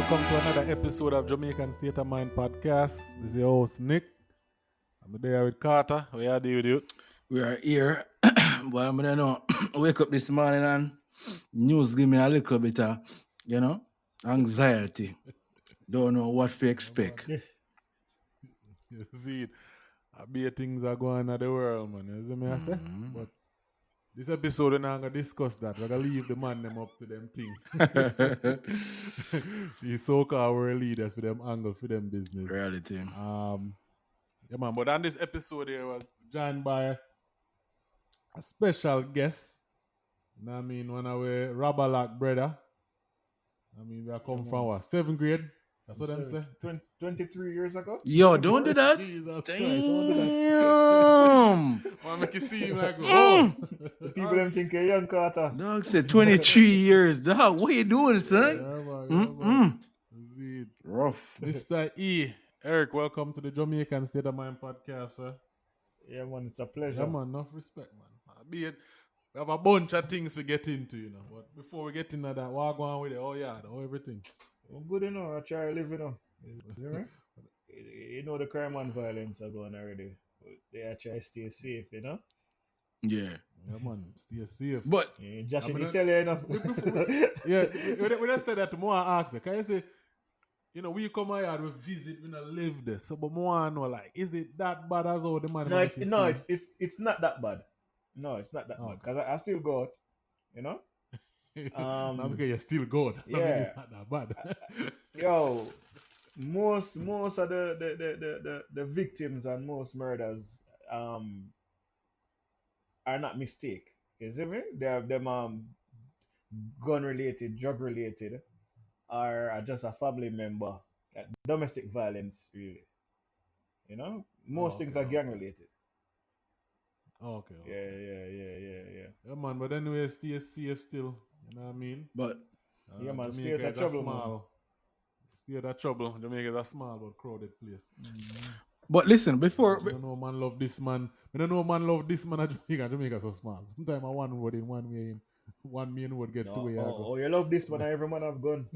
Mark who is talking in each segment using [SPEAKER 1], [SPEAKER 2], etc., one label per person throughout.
[SPEAKER 1] welcome to another episode of Jamaican State of Mind podcast. This is your host Nick. I'm there with Carter. What you do with you?
[SPEAKER 2] We are here. But I don't know. Wake up this morning and news give me a little bit of, anxiety. Don't know what to expect.
[SPEAKER 1] You see, I be things are going on in the world, man. You see me I say? But this episode we're not gonna discuss that. We're gonna leave the man them up to them thing. These so-called world leaders for them angle for them business.
[SPEAKER 2] Reality.
[SPEAKER 1] Yeah, man. But on this episode here was joined by a special guest. You know what I mean? One of our Rabalac brother. I mean, we are come from what? 7th grade? That's what I'm saying.
[SPEAKER 3] 23 years ago?
[SPEAKER 2] Yo, don't do that.
[SPEAKER 1] Jesus Christ,
[SPEAKER 2] Damn.
[SPEAKER 1] don't do that. Wanna make you see him like, oh.
[SPEAKER 3] The people them think you're young, Carter.
[SPEAKER 2] Dog said 23 years. Dog, what you doing, son?
[SPEAKER 1] Yeah, man. See it.
[SPEAKER 2] Rough.
[SPEAKER 1] Mr. E. Eric, welcome to the Jamaican State of Mind podcast, sir.
[SPEAKER 3] Yeah, man, it's a pleasure.
[SPEAKER 1] Yeah, man, enough respect, man. Be it. We have a bunch of things to get into, you know. But before we get into that, what go on with it? Oh, yeah, everything.
[SPEAKER 3] I'm good, you know. I try to live, you know. You know the crime and violence are going already. They are trying to stay safe, you know.
[SPEAKER 2] Yeah.
[SPEAKER 1] Yeah, man, stay safe.
[SPEAKER 2] But
[SPEAKER 3] Yeah, Josh,
[SPEAKER 1] I mean,
[SPEAKER 3] you tell you, you know.
[SPEAKER 1] Yeah, when I said that, more I ask, can you say, you know, we come here, we visit, we don't live there. So, but more I know, like, is it that bad as all the man?
[SPEAKER 3] It's not that bad. No, it's not that bad. Because I still go out, you know.
[SPEAKER 1] Not because you're still good.
[SPEAKER 3] Yeah.
[SPEAKER 1] I mean, it's not that bad.
[SPEAKER 3] Yo, most of the victims and most murders are not mistake. You see me? They are them gun related, drug related, or are just a family member. Domestic violence, really. You know, most things are gang related.
[SPEAKER 1] Okay.
[SPEAKER 3] Yeah.
[SPEAKER 1] Yeah, man, but anyway, stay safe still. You know what I mean?
[SPEAKER 2] but
[SPEAKER 3] Yeah, man, stay
[SPEAKER 1] Jamaica
[SPEAKER 3] out of
[SPEAKER 1] is a
[SPEAKER 3] trouble,
[SPEAKER 1] small. Stay out of trouble. Jamaica is a small but crowded place.
[SPEAKER 2] but listen, before
[SPEAKER 1] I don't know man love this man. I don't know man love this man at Jamaica. Jamaica so small. Sometimes I one word in one way in. One man would get two way.
[SPEAKER 3] Oh, you love this one. Every man have gun.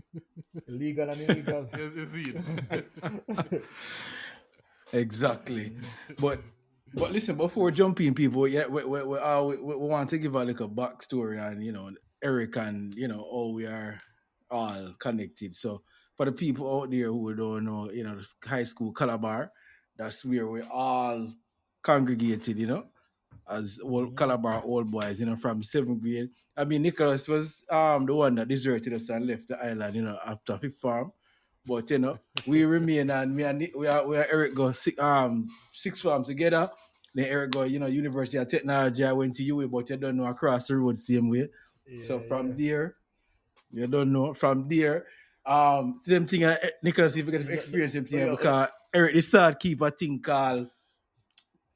[SPEAKER 3] Illegal and illegal.
[SPEAKER 1] Yes, you see it.
[SPEAKER 2] exactly. But listen, before jumping people, yeah, we want to give a little backstory and Eric and how we are all connected. So for the people out there who don't know, the high school Calabar, that's where we all congregated, as old Calabar old boys, from 7th grade. I mean, Nicholas was the one that deserted us and left the island, after 5th form. But we remain and we and Eric go 6th form together. Then Eric go, University of Technology. I went to UA, but you don't know across the road same way.
[SPEAKER 3] Yeah,
[SPEAKER 2] so from there, you don't know. From there, same thing. Nicholas, if you get to experience him thing because Eric, the sad keep a thing called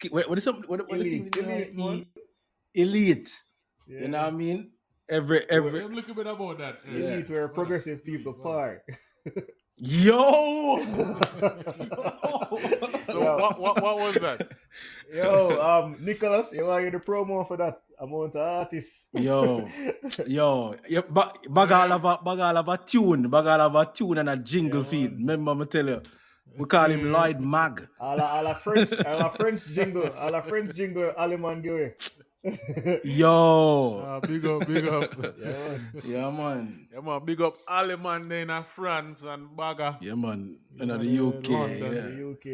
[SPEAKER 2] what is something? What
[SPEAKER 3] Elite.
[SPEAKER 2] the thing?
[SPEAKER 3] Elite.
[SPEAKER 2] Elite.
[SPEAKER 3] Yeah.
[SPEAKER 2] You know what I mean? Every
[SPEAKER 1] I'm looking a bit about that.
[SPEAKER 3] Elite where progressive people part.
[SPEAKER 2] Yo.
[SPEAKER 1] So what was that?
[SPEAKER 3] Yo, Nicholas, you want the promo for that amount of artists?
[SPEAKER 2] Yo, Bagala have a tune and a jingle feed. Remember me tell you, we call him Lloyd Mag.
[SPEAKER 3] A la French jingle, Aleman Dewey.
[SPEAKER 2] Yo,
[SPEAKER 1] Big up.
[SPEAKER 2] yeah man,
[SPEAKER 1] Big up Aleman in France and Baga.
[SPEAKER 2] yeah man, in the UK,
[SPEAKER 3] The UK,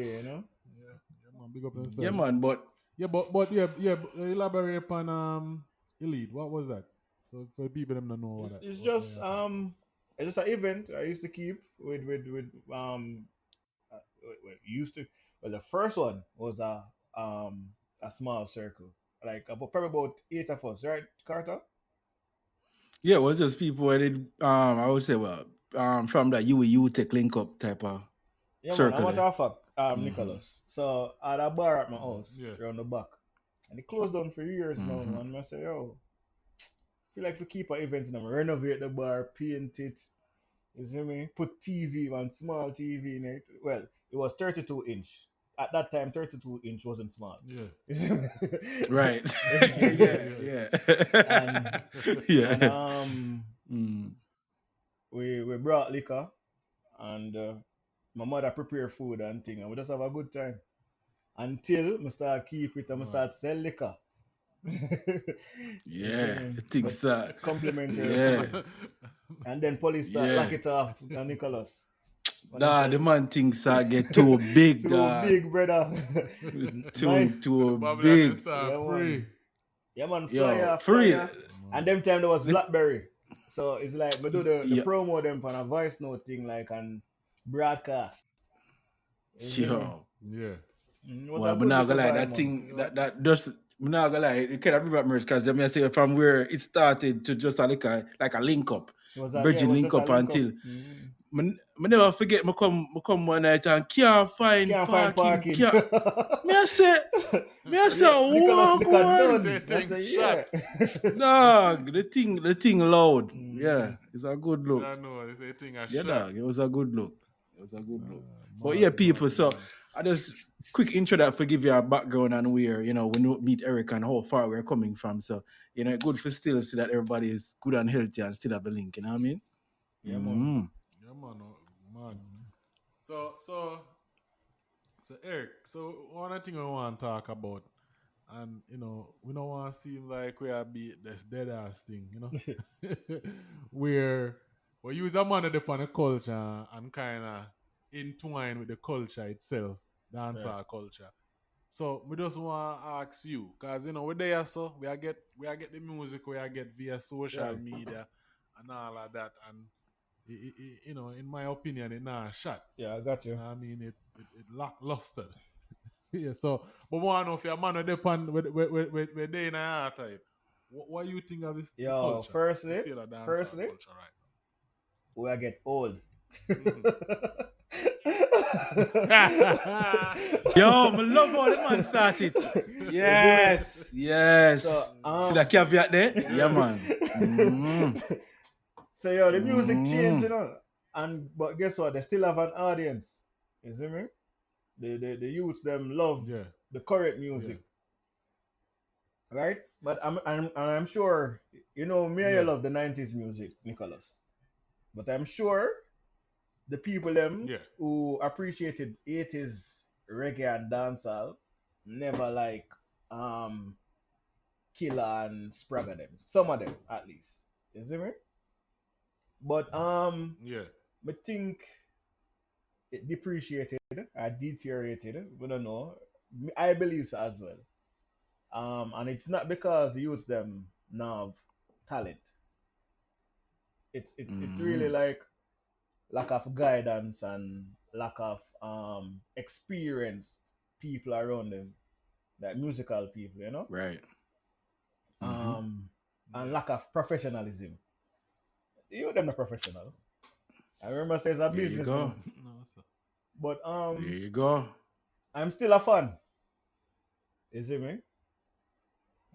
[SPEAKER 1] Big up themselves.
[SPEAKER 2] yeah man, but
[SPEAKER 1] elaborate upon Elite. What was that? So for people them don't know what that.
[SPEAKER 3] It's just an event I used to keep with the first one was a small circle, like probably about 8 of us, right, Carter?
[SPEAKER 2] yeah, it was just people who did I would say from the UAU Tech Link Up type of circle.
[SPEAKER 3] Man, I want to fuck Nicholas. So I had a bar at my house around the back, and it closed down for years now. And I say, yo, feel like we keep our events and renovate the bar, paint it. You see me? Put TV, one small TV in it. Well, it was 32 inch. At that time, 32 inch wasn't small.
[SPEAKER 1] Yeah.
[SPEAKER 3] You see me?
[SPEAKER 2] Right.
[SPEAKER 3] And we brought liquor and my mother prepare food and thing, and we just have a good time. Until I start keep it and I start sell liquor. You see
[SPEAKER 2] Yeah,
[SPEAKER 3] me?
[SPEAKER 2] I think
[SPEAKER 3] But
[SPEAKER 2] so.
[SPEAKER 3] complimentary
[SPEAKER 2] Yeah,
[SPEAKER 3] food. And then police start lock
[SPEAKER 2] yeah.
[SPEAKER 3] it off and Nicholas. When them
[SPEAKER 2] Nah,
[SPEAKER 3] say
[SPEAKER 2] the man thinks I get too big,
[SPEAKER 3] too
[SPEAKER 2] dog.
[SPEAKER 3] big, brother. Nice.
[SPEAKER 1] So the
[SPEAKER 2] Too
[SPEAKER 1] Babylon them
[SPEAKER 2] big.
[SPEAKER 1] start
[SPEAKER 3] Yeah,
[SPEAKER 1] pray.
[SPEAKER 3] man. Yeah, man,
[SPEAKER 2] Yo,
[SPEAKER 3] flyer,
[SPEAKER 2] for real.
[SPEAKER 3] flyer. And them time there was
[SPEAKER 2] Let,
[SPEAKER 3] Blackberry. So it's like we do the
[SPEAKER 2] yo,
[SPEAKER 3] promo them on a voice note thing like and broadcast. You see me?
[SPEAKER 2] yo.
[SPEAKER 1] Yeah.
[SPEAKER 3] It was
[SPEAKER 2] Boy,
[SPEAKER 3] a
[SPEAKER 2] I'm
[SPEAKER 3] good
[SPEAKER 2] not
[SPEAKER 3] little
[SPEAKER 2] gonna lie,
[SPEAKER 3] vibe,
[SPEAKER 2] that
[SPEAKER 3] man.
[SPEAKER 2] thing, that just, I'm not gonna lie, it can't bring back memories because I say from where it started to just like a link up,
[SPEAKER 3] It
[SPEAKER 2] bridging
[SPEAKER 3] was
[SPEAKER 2] link
[SPEAKER 3] just a
[SPEAKER 2] up
[SPEAKER 3] link up.
[SPEAKER 2] until, I never forget, I come one night and can't find
[SPEAKER 3] Can't find
[SPEAKER 2] parking,
[SPEAKER 3] parking.
[SPEAKER 2] can't, me I say,
[SPEAKER 3] Yeah, Nicholas
[SPEAKER 2] walk
[SPEAKER 3] look at
[SPEAKER 2] on.
[SPEAKER 1] Say
[SPEAKER 3] done. I
[SPEAKER 1] thing
[SPEAKER 3] say,
[SPEAKER 1] shot.
[SPEAKER 3] yeah.
[SPEAKER 2] Dog, the thing loud. Yeah,
[SPEAKER 3] Mm.
[SPEAKER 2] it's a good look.
[SPEAKER 1] I know, they say thing a
[SPEAKER 2] Yeah,
[SPEAKER 1] shot.
[SPEAKER 2] dog, it was a good look. It was a good look. But
[SPEAKER 1] Mad,
[SPEAKER 2] yeah, people,
[SPEAKER 1] mad,
[SPEAKER 2] so
[SPEAKER 1] mad.
[SPEAKER 2] I just quick intro that for give you a background and where, we meet Eric and how far we're coming from. So, good for still see that everybody is good and healthy and still have the link, you know what I mean?
[SPEAKER 3] Yeah, man.
[SPEAKER 1] Yeah, man, mad. So Eric, so one thing I want to talk about, and we don't want to seem like we are beat this dead ass thing, where we use a man upon the culture and kind of entwine with the culture itself, dancehall culture. So we just want to ask you, cause we're there, so we are get the music, we are get via social media and all of that, and in my opinion, it not shot.
[SPEAKER 3] Yeah, I got you.
[SPEAKER 1] I mean, it lackluster. Yeah, so but want to know if you're a man with day in a type. What you think of this the
[SPEAKER 3] Yo,
[SPEAKER 1] culture?
[SPEAKER 3] firstly,
[SPEAKER 1] The state of dancehall culture right
[SPEAKER 3] we are get old.
[SPEAKER 1] now.
[SPEAKER 2] Yo, I love how the man started. Yes.
[SPEAKER 3] So,
[SPEAKER 2] See that caveat there? Yeah, man.
[SPEAKER 3] So the music changed, but guess what? They still have an audience. You see me? The youths them love the current music, right? But I'm sure me and you love the 90s music, Nicholas. But I'm sure the people them who appreciated 80s reggae and dancehall never like Killer and Spragga them. Some of them at least. You see me? But I think it depreciated or deteriorated. We don't know. I believe so as well. And it's not because the youths them now have talent. It's really like lack of guidance and lack of experienced people around them, like musical people,
[SPEAKER 2] Right.
[SPEAKER 3] And lack of professionalism. You them not professional. I remember saying it's a
[SPEAKER 2] There you
[SPEAKER 3] business.
[SPEAKER 2] go.
[SPEAKER 3] But
[SPEAKER 2] There you go.
[SPEAKER 3] I'm still a fan. You see me?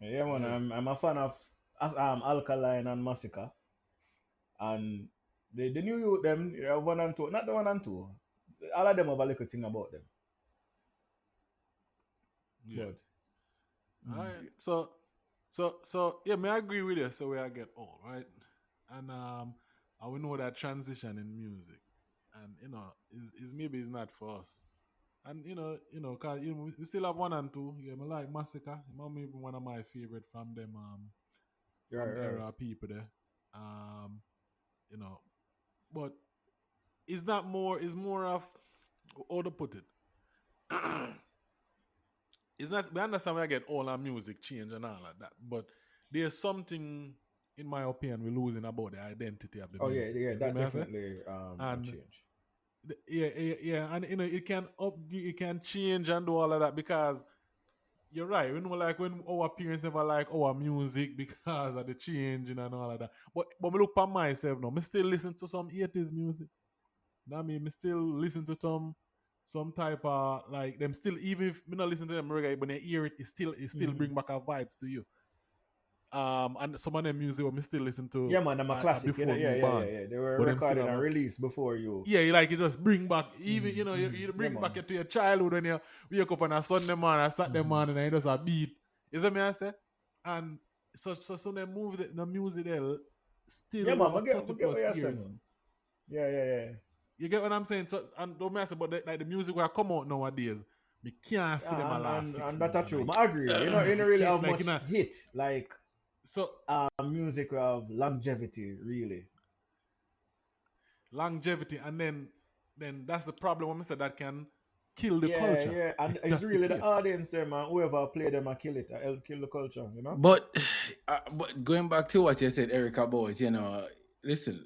[SPEAKER 3] Yeah, man. I'm a fan of Alkaline and Massacre. And the new youth them, 1 and 2, not the 1 and 2. All of them have a little thing about them.
[SPEAKER 1] Yeah. Alright. So yeah, I agree with you. So we are get old, right? And we know that transition in music, and is maybe it's not for us. And cause we still have 1 and 2. Yeah, I like Massacre. Maybe one of my favorite from them from the era people there. But it's not more. It's more of how to put it. It's not. We understand we get all our music change and all of that, but there's something, in my opinion, we're losing about the identity of the music.
[SPEAKER 3] Yeah, that definitely change.
[SPEAKER 1] Yeah, and it can change and do all of that because you're right. Like when our parents never like our music because of the changing and all of that. But me look at myself now, me still listen to some 80s music. I mean, me still listen to some type of like them still, even if me not listen to them reggae, but they hear it, it still bring back a vibes to you. And some of them music when me still listen to.
[SPEAKER 3] Yeah, man, I'm a classic.
[SPEAKER 1] Before
[SPEAKER 3] yeah. They were recorded and released before you.
[SPEAKER 1] Yeah, like you just bring back even you bring back to your childhood when you wake up on a Sunday morning, a Saturday morning, and you just a beat. You see me I say? And so the movie, the music there still
[SPEAKER 3] Yeah, man,
[SPEAKER 1] over
[SPEAKER 3] I get
[SPEAKER 1] 30
[SPEAKER 3] what
[SPEAKER 1] plus
[SPEAKER 3] you're
[SPEAKER 1] years.
[SPEAKER 3] saying. Yeah.
[SPEAKER 1] You get what I'm saying? So, and don't mess about the music where come out nowadays. Me can't see them a last 6
[SPEAKER 3] and
[SPEAKER 1] months.
[SPEAKER 3] that's true. I agree. You don't really have much hit like
[SPEAKER 1] so
[SPEAKER 3] music of longevity, really.
[SPEAKER 1] Longevity, and then that's the problem when I said that can kill the
[SPEAKER 3] Yeah,
[SPEAKER 1] culture.
[SPEAKER 3] yeah, and it's really the audience them and whoever play them and kill it, help kill the culture, you know.
[SPEAKER 2] But going back to what you said, Eric, about listen,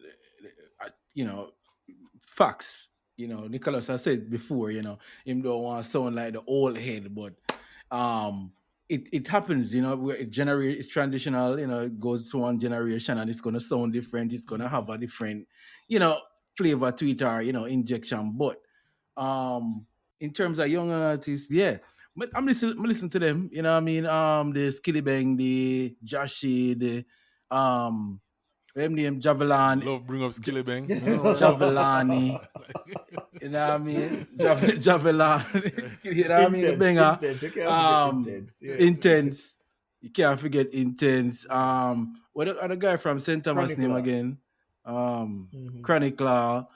[SPEAKER 2] facts. Nicholas has said before, him don't want to sound like the old head, but it happens, where it's traditional, it goes to one generation and it's gonna sound different, it's gonna have a different, flavor to it or injection. But in terms of young artists, yeah. But I'm listening to them, you know what I mean? The Skilly Bang, the Joshy, the them name Javelin.
[SPEAKER 1] Love bring up Skilly Bang.
[SPEAKER 2] Javelani. You know what I mean? Javelin. You know what I mean? The banger.
[SPEAKER 3] Intense. You can't forget intense. Yeah.
[SPEAKER 2] Intense. You can't forget intense. What the other guy from St. Thomas name again? Chronicler.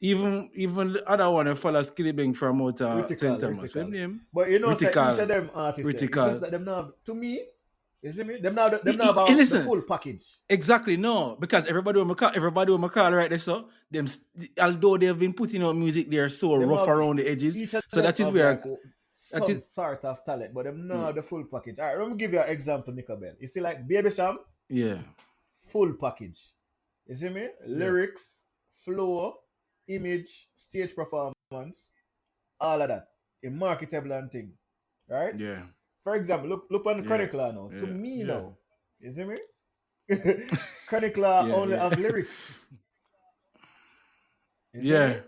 [SPEAKER 2] Even the other one who follows Skilly Bang from out St. Thomas. What name?
[SPEAKER 3] But you know, so each of them artists, it's just that them now, to me, you see me? Them now about the full package.
[SPEAKER 2] Exactly, no, because everybody will call right there. So them, although they've been putting out music, they're so them rough around the edges. So that is where
[SPEAKER 3] some sort of talent, but them now the full package. All right, let me give you an example, Nickelbell. You see, like Baby Sham, full package. You see me? Lyrics, flow, image, stage performance, all of that, a marketable and thing, right?
[SPEAKER 2] Yeah.
[SPEAKER 3] For example, look on the Chronicler now. To me now, you see me? Chronicler only have lyrics.
[SPEAKER 2] Him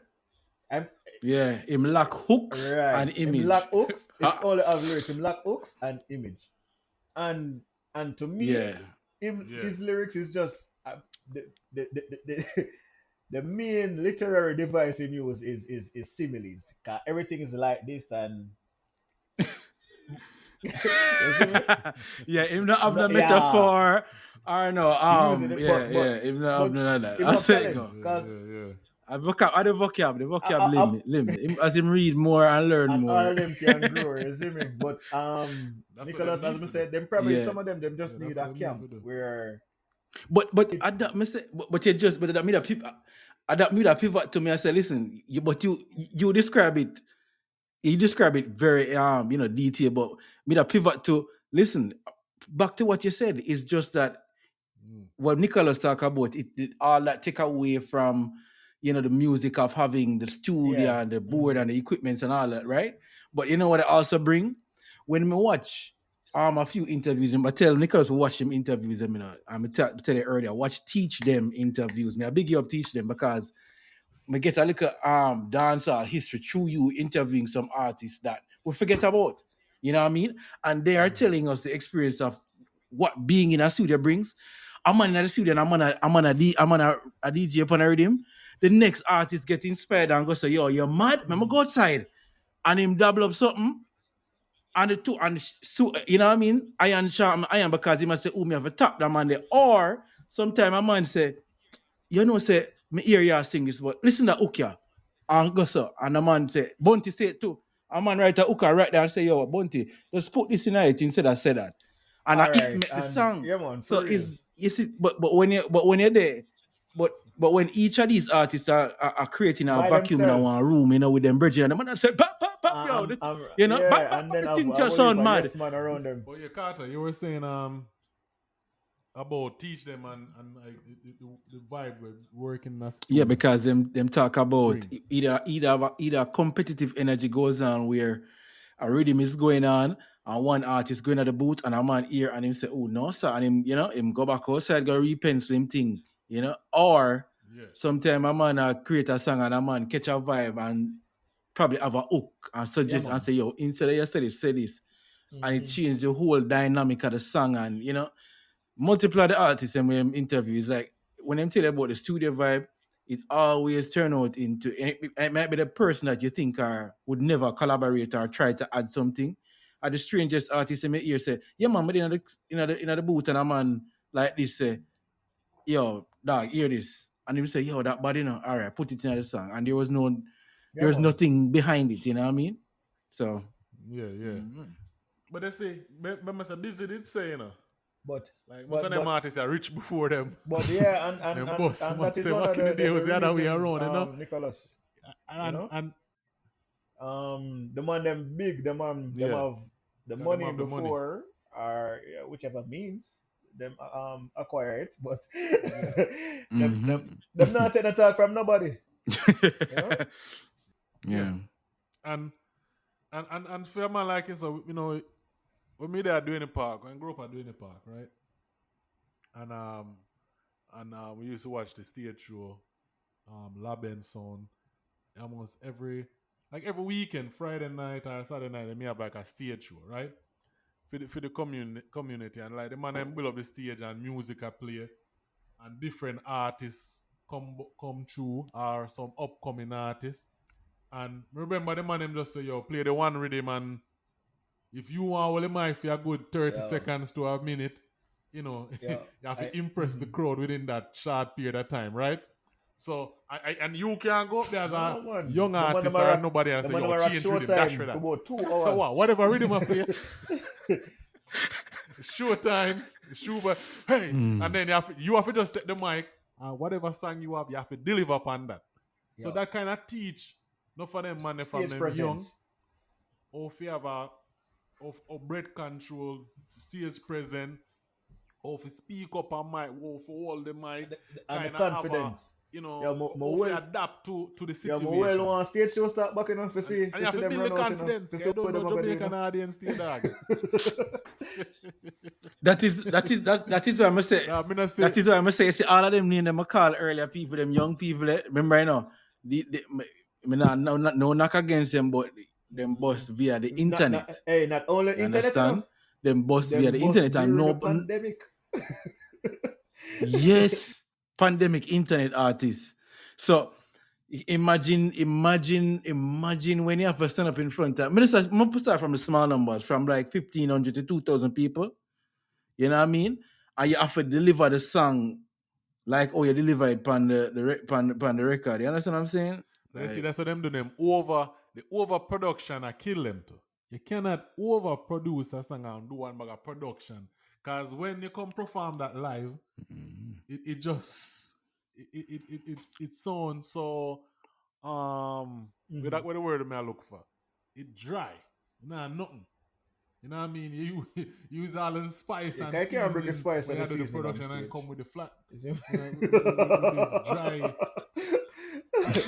[SPEAKER 2] lack hooks and image.
[SPEAKER 3] Him lack hooks. It's only have lyrics. Him lack hooks and image. And to me, his lyrics is just the main literary device he uses is similes. Cause everything is like this and
[SPEAKER 2] him not have the metaphor or no him not have none of that. I say go. The vocab limit. As him read more and learn
[SPEAKER 3] and
[SPEAKER 2] more.
[SPEAKER 3] all of them can grow, you see me? But Nicholas, as I said, them probably some of them just need a camp where
[SPEAKER 2] but you just but that me that people pivot to me. I say, listen, you describe it. You describe it very detailed, but me that pivot to listen back to what you said. It's just that what Nicholas talk about it all that take away from the music of having the studio and the board and the equipments and all that, right? But you know what I also bring when me watch a few interviews, and I tell Nicholas watch them interviews. I'm tell you earlier, watch Teach Them interviews. Me I big you up Teach Them because me get a little dancehall history through you interviewing some artists that we forget about. You know what I mean? And they are telling us the experience of what being in a studio brings. I'm in the studio and I'm on a DJ upon a Riddim. The next artist get inspired and go say, yo, you're mad? I'm go outside and him double up something. And the two, and so, you know what I mean? I am because he must say, me have a tap that man there. Or sometimes a man say, say, me hear you sing this, but listen to Ukia. And go so. And the man say, Bunty say it too. A man write a Uka right there and say, yo, Bunty, just put this in it instead of say that. And I make the song.
[SPEAKER 3] Yeah, man,
[SPEAKER 2] so is you see, but when you're there, but when each of these artists are creating a
[SPEAKER 3] by
[SPEAKER 2] vacuum
[SPEAKER 3] themselves.
[SPEAKER 2] in one room, with them bridging, and the man say, pop, yo,
[SPEAKER 3] and then
[SPEAKER 2] the thing just sound mad.
[SPEAKER 3] Yes, man around them.
[SPEAKER 1] But yeah, Carter, you were saying about Teach Them and the vibe with working in a studio.
[SPEAKER 2] Yeah, because them talk about either competitive energy goes on where a rhythm is going on and one artist going at the booth and a man here and him say, oh no sir, and him him go back outside go repencil him thing, or sometime a man create a song and a man catch a vibe and probably have a hook and suggest and say, yo, instead of you say this and it changed the whole dynamic of the song and multiply the artists and when interviews like when I'm telling about the studio vibe, it always turn out into it might be the person that you think would never collaborate or try to add something. Or the strangest artist in my ear say, yeah man, but in the booth and a man like this say, yo, dog, hear this. and he would say, yo, that body, all right, put it in the song. And there was
[SPEAKER 3] man.
[SPEAKER 2] nothing behind it, you know what I mean? So.
[SPEAKER 1] Yeah. But they say, remember, busy did say,
[SPEAKER 3] But
[SPEAKER 1] like most of them artists are rich before them.
[SPEAKER 3] But yeah, and that is one of the
[SPEAKER 1] other way around,
[SPEAKER 3] Nicholas.
[SPEAKER 1] And
[SPEAKER 3] the man them big, them have the money before, or whichever means them acquire it, but them not take a talk from nobody.
[SPEAKER 2] Yeah.
[SPEAKER 1] And for a man like it, so when me there doing the park, when I grew up at doing the park, right? And we used to watch the stage show, Lab and Sound, almost every weekend, Friday night or Saturday night, they have like a stage show, right? For the community, and like the man them build up the stage and music I play, and different artists come through, or some upcoming artists. And remember the man them just say, yo, play the one rhythm, and if you want the mic for a good 30 seconds to a minute, you have to impress the crowd within that short period of time, right? So, and you can go up there as a young artist or nobody and say, yo, change rhythm, dash for that.
[SPEAKER 3] About 2 hours.
[SPEAKER 1] So what? Whatever rhythm I play. Showtime, hey, and then you have to just take the mic, and whatever song you have to deliver upon that. So that kind of teach, not for them man from them young, or if you have of bread control, stage present, or if you speak up on mic, or for all the mic,
[SPEAKER 3] and the confidence.
[SPEAKER 1] Or if you adapt to the situation.
[SPEAKER 3] Yeah, well want stage show start back enough to see.
[SPEAKER 1] And you have to build the confidence. I don't know Jamaican audience still, dog.
[SPEAKER 2] That is what I'm say. That is what I'm say. See, all of them name them I call earlier people, them young people. Remember, no knock against them, but them bust via the internet.
[SPEAKER 3] Not only internet.
[SPEAKER 2] Understand? Them bust via the internet and no
[SPEAKER 3] pandemic.
[SPEAKER 2] Yes, pandemic internet artists. So imagine when you have to stand up in front of. I'm gonna start from the small numbers, from like 1,500 to 2,000 people. You know what I mean? And you have to deliver the song like you deliver it on the record. You understand what I'm saying?
[SPEAKER 1] You see, that's what them do. The overproduction I kill them too. You cannot overproduce a song and do one bag of production. Because when you come perform that live, it sounds so with the word I look for. It dry. Nothing. You know what I mean? You use all the spice and
[SPEAKER 3] I can't bring the spice
[SPEAKER 1] when
[SPEAKER 3] and
[SPEAKER 1] you do the
[SPEAKER 3] seasoning
[SPEAKER 1] production
[SPEAKER 3] on
[SPEAKER 1] and
[SPEAKER 3] stage.
[SPEAKER 1] come with the flat. With this dry.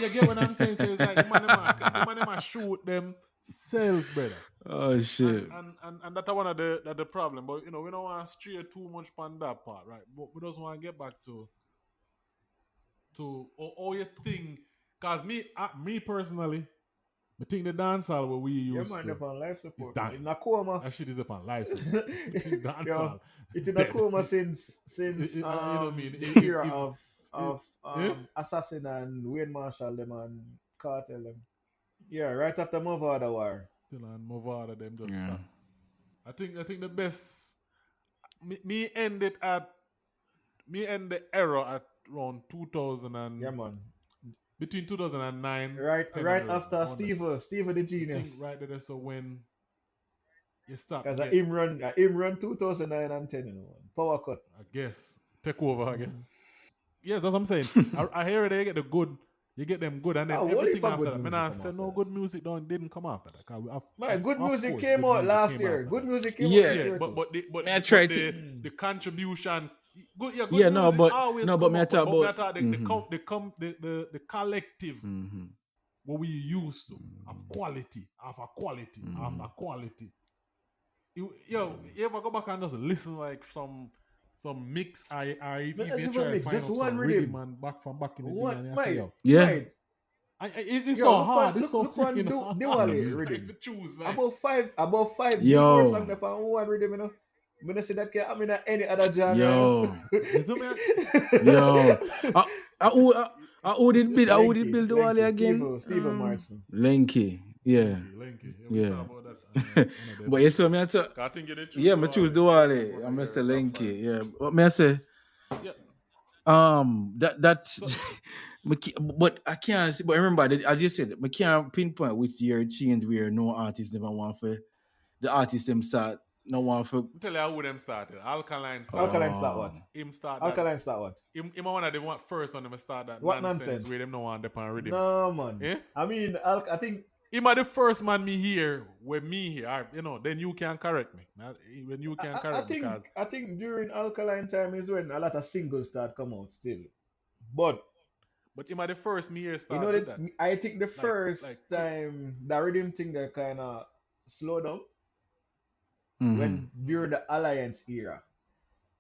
[SPEAKER 1] You get what I'm saying? So it's like the man shoot them self, brother.
[SPEAKER 2] Oh shit.
[SPEAKER 1] And that's one of the problem. But we don't want to stray too much on that part, right? But we just want to get back to all your thing. Cause me personally, I think the dancehall where we used
[SPEAKER 3] to
[SPEAKER 1] upon
[SPEAKER 3] life support.
[SPEAKER 1] It's
[SPEAKER 3] in a coma.
[SPEAKER 1] That shit is upon life support. Dancehall.
[SPEAKER 3] It's in a coma since
[SPEAKER 1] you know what I mean?
[SPEAKER 3] The era of Assassin and Wayne Marshall them and Cartel them. Yeah, right after Movada War.
[SPEAKER 1] Still on Movada them just stop. I think the best me end the era at around 2000 and between 2009
[SPEAKER 3] right after Steve the Genius.
[SPEAKER 1] I think right there, so when you start
[SPEAKER 3] because him run 2009 and 10 power cut.
[SPEAKER 1] I guess take over again. Yeah, that's what I'm saying. I hear they get you get them good, and then everything after that. I said no good music
[SPEAKER 3] didn't
[SPEAKER 1] come after that.
[SPEAKER 3] Good music came out last year. Good music came out last year.
[SPEAKER 1] But
[SPEAKER 2] I tried
[SPEAKER 1] the contribution. Good music
[SPEAKER 2] but me talk about
[SPEAKER 1] the collective what we used to of quality after quality after quality. You ever go back and just listen like some mix I even try to find some rhythm and back in the day and say,
[SPEAKER 2] yeah.
[SPEAKER 1] It's so hard. It's so freaking hard.
[SPEAKER 3] Diwali rhythm.
[SPEAKER 1] Choose like
[SPEAKER 3] about five billboard songs upon one rhythm, I don't see that can happen in any other genre.
[SPEAKER 2] Who did build Diwali again?
[SPEAKER 3] Stephen Martin.
[SPEAKER 2] Lenky. Yeah. But yes, me answer. I choose Diwali. I'm Mr. Lenky. Yeah. What me I say?
[SPEAKER 1] Yeah.
[SPEAKER 2] That's
[SPEAKER 1] So,
[SPEAKER 2] but I can't. But remember, as you said, I can't pinpoint which year it changed where no artist never want for the artist them start no one for.
[SPEAKER 1] I'm tell you how them started. Alkaline started.
[SPEAKER 3] Alkaline start what?
[SPEAKER 1] Him start that.
[SPEAKER 3] Alkaline start what?
[SPEAKER 1] Him one of them want first on them start that
[SPEAKER 3] What
[SPEAKER 1] nonsense
[SPEAKER 3] nonsense?
[SPEAKER 1] where them no one depend rhythm.
[SPEAKER 3] No man.
[SPEAKER 1] Eh?
[SPEAKER 3] I mean, I think
[SPEAKER 1] Him are the first man me here with me here. You know, then you can correct me. When you can correct me, because
[SPEAKER 3] I think during Alkaline time is when a lot of singles start come out still. But
[SPEAKER 1] him are the first me here
[SPEAKER 3] you
[SPEAKER 1] start
[SPEAKER 3] know
[SPEAKER 1] with
[SPEAKER 3] that
[SPEAKER 1] that.
[SPEAKER 3] I think the first time the rhythm thing that kind of slowed down when during the Alliance era.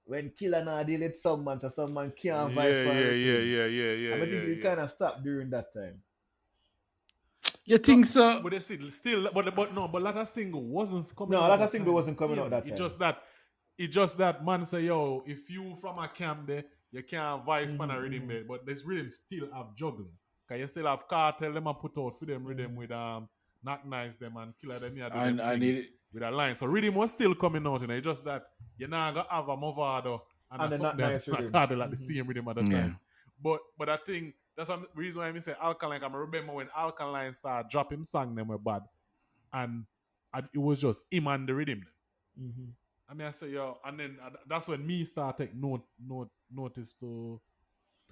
[SPEAKER 3] When Killer now deal with some man, so some man can't vice for
[SPEAKER 1] Yeah.
[SPEAKER 3] I think it kind of stopped during that time.
[SPEAKER 2] You think so?
[SPEAKER 1] But they still, but no, but a lot of single wasn't coming out.
[SPEAKER 3] No, a lot of
[SPEAKER 1] that
[SPEAKER 3] single
[SPEAKER 1] time.
[SPEAKER 3] wasn't coming
[SPEAKER 1] See,
[SPEAKER 3] out that time.
[SPEAKER 1] It just that man say, yo, if you from a camp there, you can't vice pan a rhythm there. But this rhythm still have juggling. Cause you still have Cartel them and put out for them rhythm with Knock Nice them and Killer them here with a line. So rhythm was still coming out, it's just that you're not gonna have a Movado and a
[SPEAKER 3] Not nice rhythm.
[SPEAKER 1] Like the same rhythm at the time. But I think that's the reason why I say Alkaline. I remember when Alkaline started dropping song them were bad, and it was just him and the rhythm. I mean, I say yo, and then that's when me start take notice to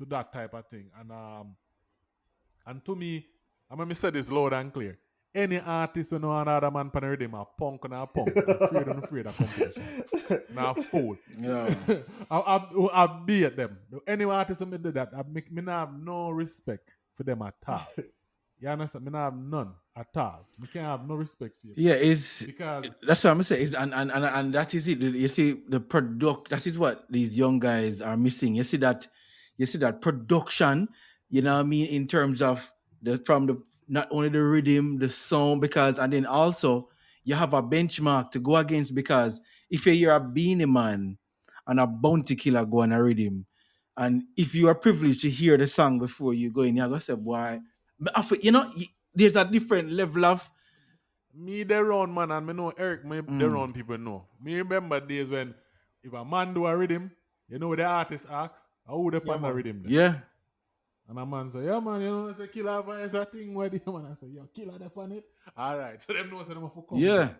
[SPEAKER 1] that type of thing, and to me, I mean, me say this loud and clear. Any artist when no another man pan rhythm a punk and a punk, I'm afraid of competition. Now fool.
[SPEAKER 2] Yeah.
[SPEAKER 1] I beat them. Any artist who do that, me not have no respect for them at all. You understand? Me not have none at all. Me can't have no respect for you.
[SPEAKER 2] Yeah, it's
[SPEAKER 1] because
[SPEAKER 2] that's what I'm saying. And that is it. You see the product. That is what these young guys are missing. You see that production. You know what I mean in terms of not only the rhythm, the sound, because and then also you have a benchmark to go against because if you hear a Beanie Man and a Bounty Killer go on a rhythm, and if you are privileged to hear the song before you go in, you're gonna say, "Boy," you know, there's a different level of.
[SPEAKER 1] Me they run man and me know Eric they run people know. Me remember days when if a man do a rhythm, you know what the artist asks, how would they pan the rhythm then?
[SPEAKER 2] Yeah.
[SPEAKER 1] And a man say, yeah man, you know, it's a Killer is a thing where the man I say, yo, Killer they fan it. Alright. So them know so them have to come.
[SPEAKER 2] Yeah.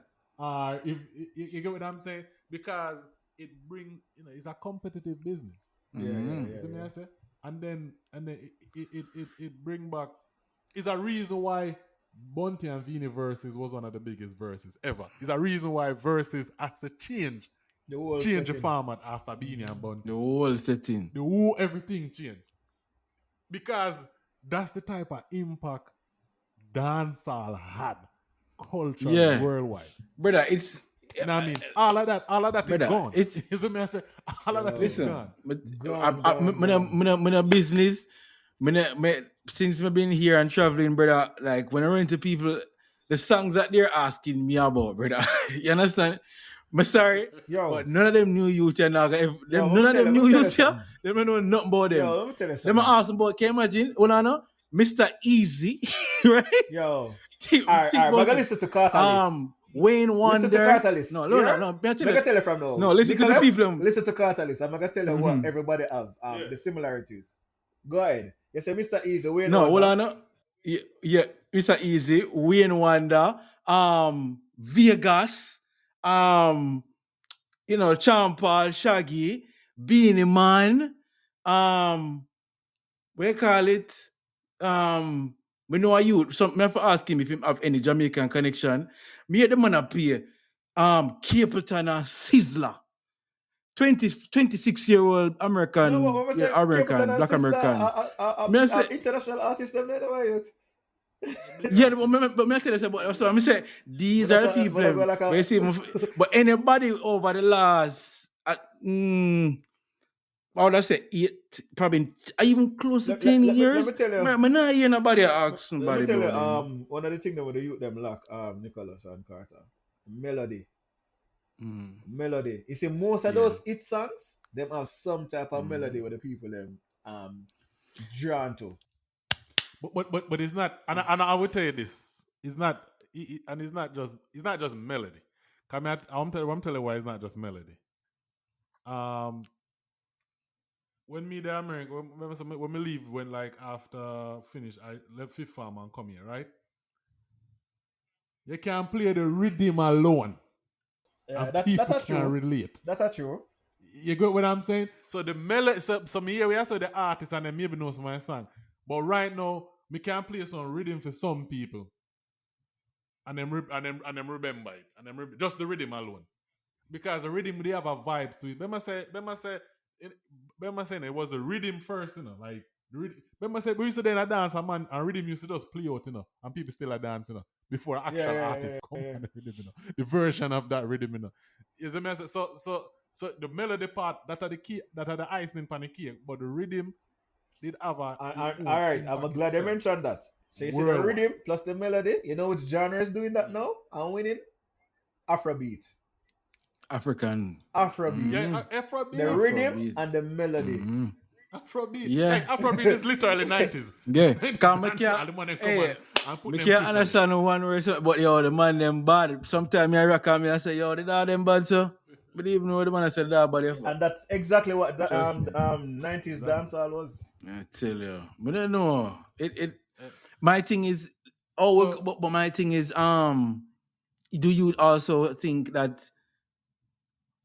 [SPEAKER 1] If you get what I'm saying? Because it bring, you know, it's a competitive business.
[SPEAKER 3] Yeah.
[SPEAKER 1] See me I say? And then it bring back, it's a reason why Bunty and Vini verses was one of the biggest verses ever. It's a reason why verses has to change the format after Beanie and Bunty.
[SPEAKER 2] The whole setting.
[SPEAKER 1] Everything changed. Because that's the type of impact dancehall had culturally worldwide.
[SPEAKER 2] Brother, it's
[SPEAKER 1] you know what I mean? All of that brother, is gone.
[SPEAKER 2] It's
[SPEAKER 1] you see me I say all of that is gone.
[SPEAKER 2] I'm business. Since I've been here and traveling, brother, like when I run into people, the songs that they're asking me about, brother. You understand? I'm sorry, but none of them new youth and none of them new youth here. They don't know nothing about them.
[SPEAKER 3] Yo, let me tell you something.
[SPEAKER 2] They might ask them about, can you imagine? Well, Mr. Easy, right?
[SPEAKER 3] Yo. Alright, I'm gonna listen to Catalyst.
[SPEAKER 2] Wayne Wonder.
[SPEAKER 3] Listen to Catalyst.
[SPEAKER 2] No.
[SPEAKER 3] I'm gonna tell you from now.
[SPEAKER 2] No, listen to the people.
[SPEAKER 3] Listen to Catalyst. I'm gonna tell you what everybody have. The similarities. Go ahead. You say Mr. Easy, Wayne Wonder.
[SPEAKER 2] Hold on. Yeah, Mr. Easy, Wayne Wonder, Vegas, Champal, Shaggy, Beanie Man, we call it, we know a youth. So me have to ask him if he have any Jamaican connection. Me the man appear, Capleton and Sizzler. 26-year-old American, black American.
[SPEAKER 3] International artist, them there, why
[SPEAKER 2] yeah, but I tell you about so I'm saying these are the people. You see, but anybody over the last, I would I say 8, probably even close to 10 years.
[SPEAKER 3] Let me tell you.
[SPEAKER 2] I'm not hear nobody ask somebody.
[SPEAKER 3] Let me tell you, one of the things that with the youth them lack, Nicholas and Carter, melody. Melody. You see, most of those hit songs, them have some type of melody where the people them drawn to.
[SPEAKER 1] But it's not, and I will tell you this, it's not just melody. I'm telling you why it's not just melody. when me the America, when me leave, when like after finish, I left Fifth Farm and come here, right? You can play the rhythm alone,
[SPEAKER 3] Yeah,
[SPEAKER 1] and
[SPEAKER 3] that's
[SPEAKER 1] people
[SPEAKER 3] a
[SPEAKER 1] can
[SPEAKER 3] true.
[SPEAKER 1] relate.
[SPEAKER 3] That's a true.
[SPEAKER 1] You get what I'm saying? So the melody, so me here we also the artist and then maybe knows my song. But right now, me can play some rhythm for some people. And them remember it. And them just the rhythm alone. Because the rhythm they have a vibes to it. Remember saying it was the rhythm first, you know. Like the rhythm. Remember say we used to then a dance and rhythm used to just play out, you know, and people still are dancing, you know, before
[SPEAKER 3] Yeah,
[SPEAKER 1] actual
[SPEAKER 3] yeah,
[SPEAKER 1] artists come
[SPEAKER 3] yeah.
[SPEAKER 1] on the rhythm, you know. The version of that rhythm, you know. Is a message. So the melody part that are the key that are the icing on the cake, but the rhythm did have a
[SPEAKER 3] All
[SPEAKER 1] own
[SPEAKER 3] right, I'm
[SPEAKER 1] impact
[SPEAKER 3] glad you
[SPEAKER 1] itself.
[SPEAKER 3] mentioned that. So you see the
[SPEAKER 1] Worldwide.
[SPEAKER 3] rhythm plus the melody. You know which genre is doing that now? I'm winning. Afrobeat.
[SPEAKER 2] African.
[SPEAKER 3] Afrobeat.
[SPEAKER 1] Yeah,
[SPEAKER 2] Mm-hmm.
[SPEAKER 3] The
[SPEAKER 1] Afrobeat.
[SPEAKER 3] rhythm
[SPEAKER 2] Afrobeat.
[SPEAKER 3] and the melody.
[SPEAKER 2] Mm-hmm.
[SPEAKER 1] Afrobeat.
[SPEAKER 2] Yeah.
[SPEAKER 1] Like Afrobeat is literally 90s.
[SPEAKER 2] Yeah.
[SPEAKER 1] 90s
[SPEAKER 2] Cause me
[SPEAKER 1] dancehall.
[SPEAKER 2] can't,
[SPEAKER 1] The money come
[SPEAKER 2] hey,
[SPEAKER 1] and put
[SPEAKER 2] me
[SPEAKER 1] them
[SPEAKER 2] can't
[SPEAKER 1] twist on it.
[SPEAKER 2] understand one word, but yo, the man them bad. Sometimes I rock on me and say, yo, the dog them bad, so. But even though the man I said that bad,
[SPEAKER 3] And that's exactly what the
[SPEAKER 2] trust me.
[SPEAKER 3] 90s
[SPEAKER 1] Exactly.
[SPEAKER 3] dancehall was.
[SPEAKER 2] I tell you. But I don't know.
[SPEAKER 1] Uh,
[SPEAKER 2] My thing is,
[SPEAKER 1] So
[SPEAKER 2] but my thing is, do you also think that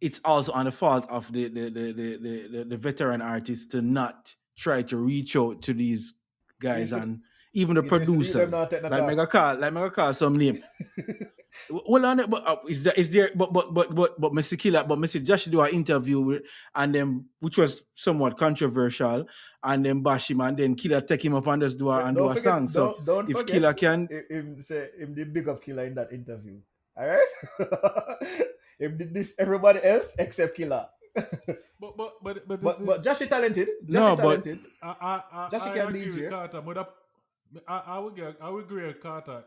[SPEAKER 2] it's also on the fault of the veteran artists to not try to reach out to these
[SPEAKER 3] You
[SPEAKER 2] guys
[SPEAKER 3] said
[SPEAKER 2] and even the
[SPEAKER 3] you said the them
[SPEAKER 2] producers?
[SPEAKER 3] not take the
[SPEAKER 2] Like
[SPEAKER 3] talk.
[SPEAKER 2] mega call some name. Well, on it, but is there? But Mr. Killer, but Mr. Josh do an interview with, and then which was somewhat controversial, and then bash him, and then Killer take him up and just do
[SPEAKER 3] Don't
[SPEAKER 2] a
[SPEAKER 3] forget,
[SPEAKER 2] song. So
[SPEAKER 3] don't
[SPEAKER 2] if
[SPEAKER 3] forget
[SPEAKER 2] Killer can,
[SPEAKER 3] him say him the big up Killer in that interview. All right, him did this everybody else except Killer.
[SPEAKER 1] but this is
[SPEAKER 3] But Joshy talented. Joshy
[SPEAKER 2] no, but
[SPEAKER 3] talented.
[SPEAKER 1] I
[SPEAKER 3] Joshy can
[SPEAKER 1] agree with
[SPEAKER 3] DJ.
[SPEAKER 1] Carter, but I would agree with Carter.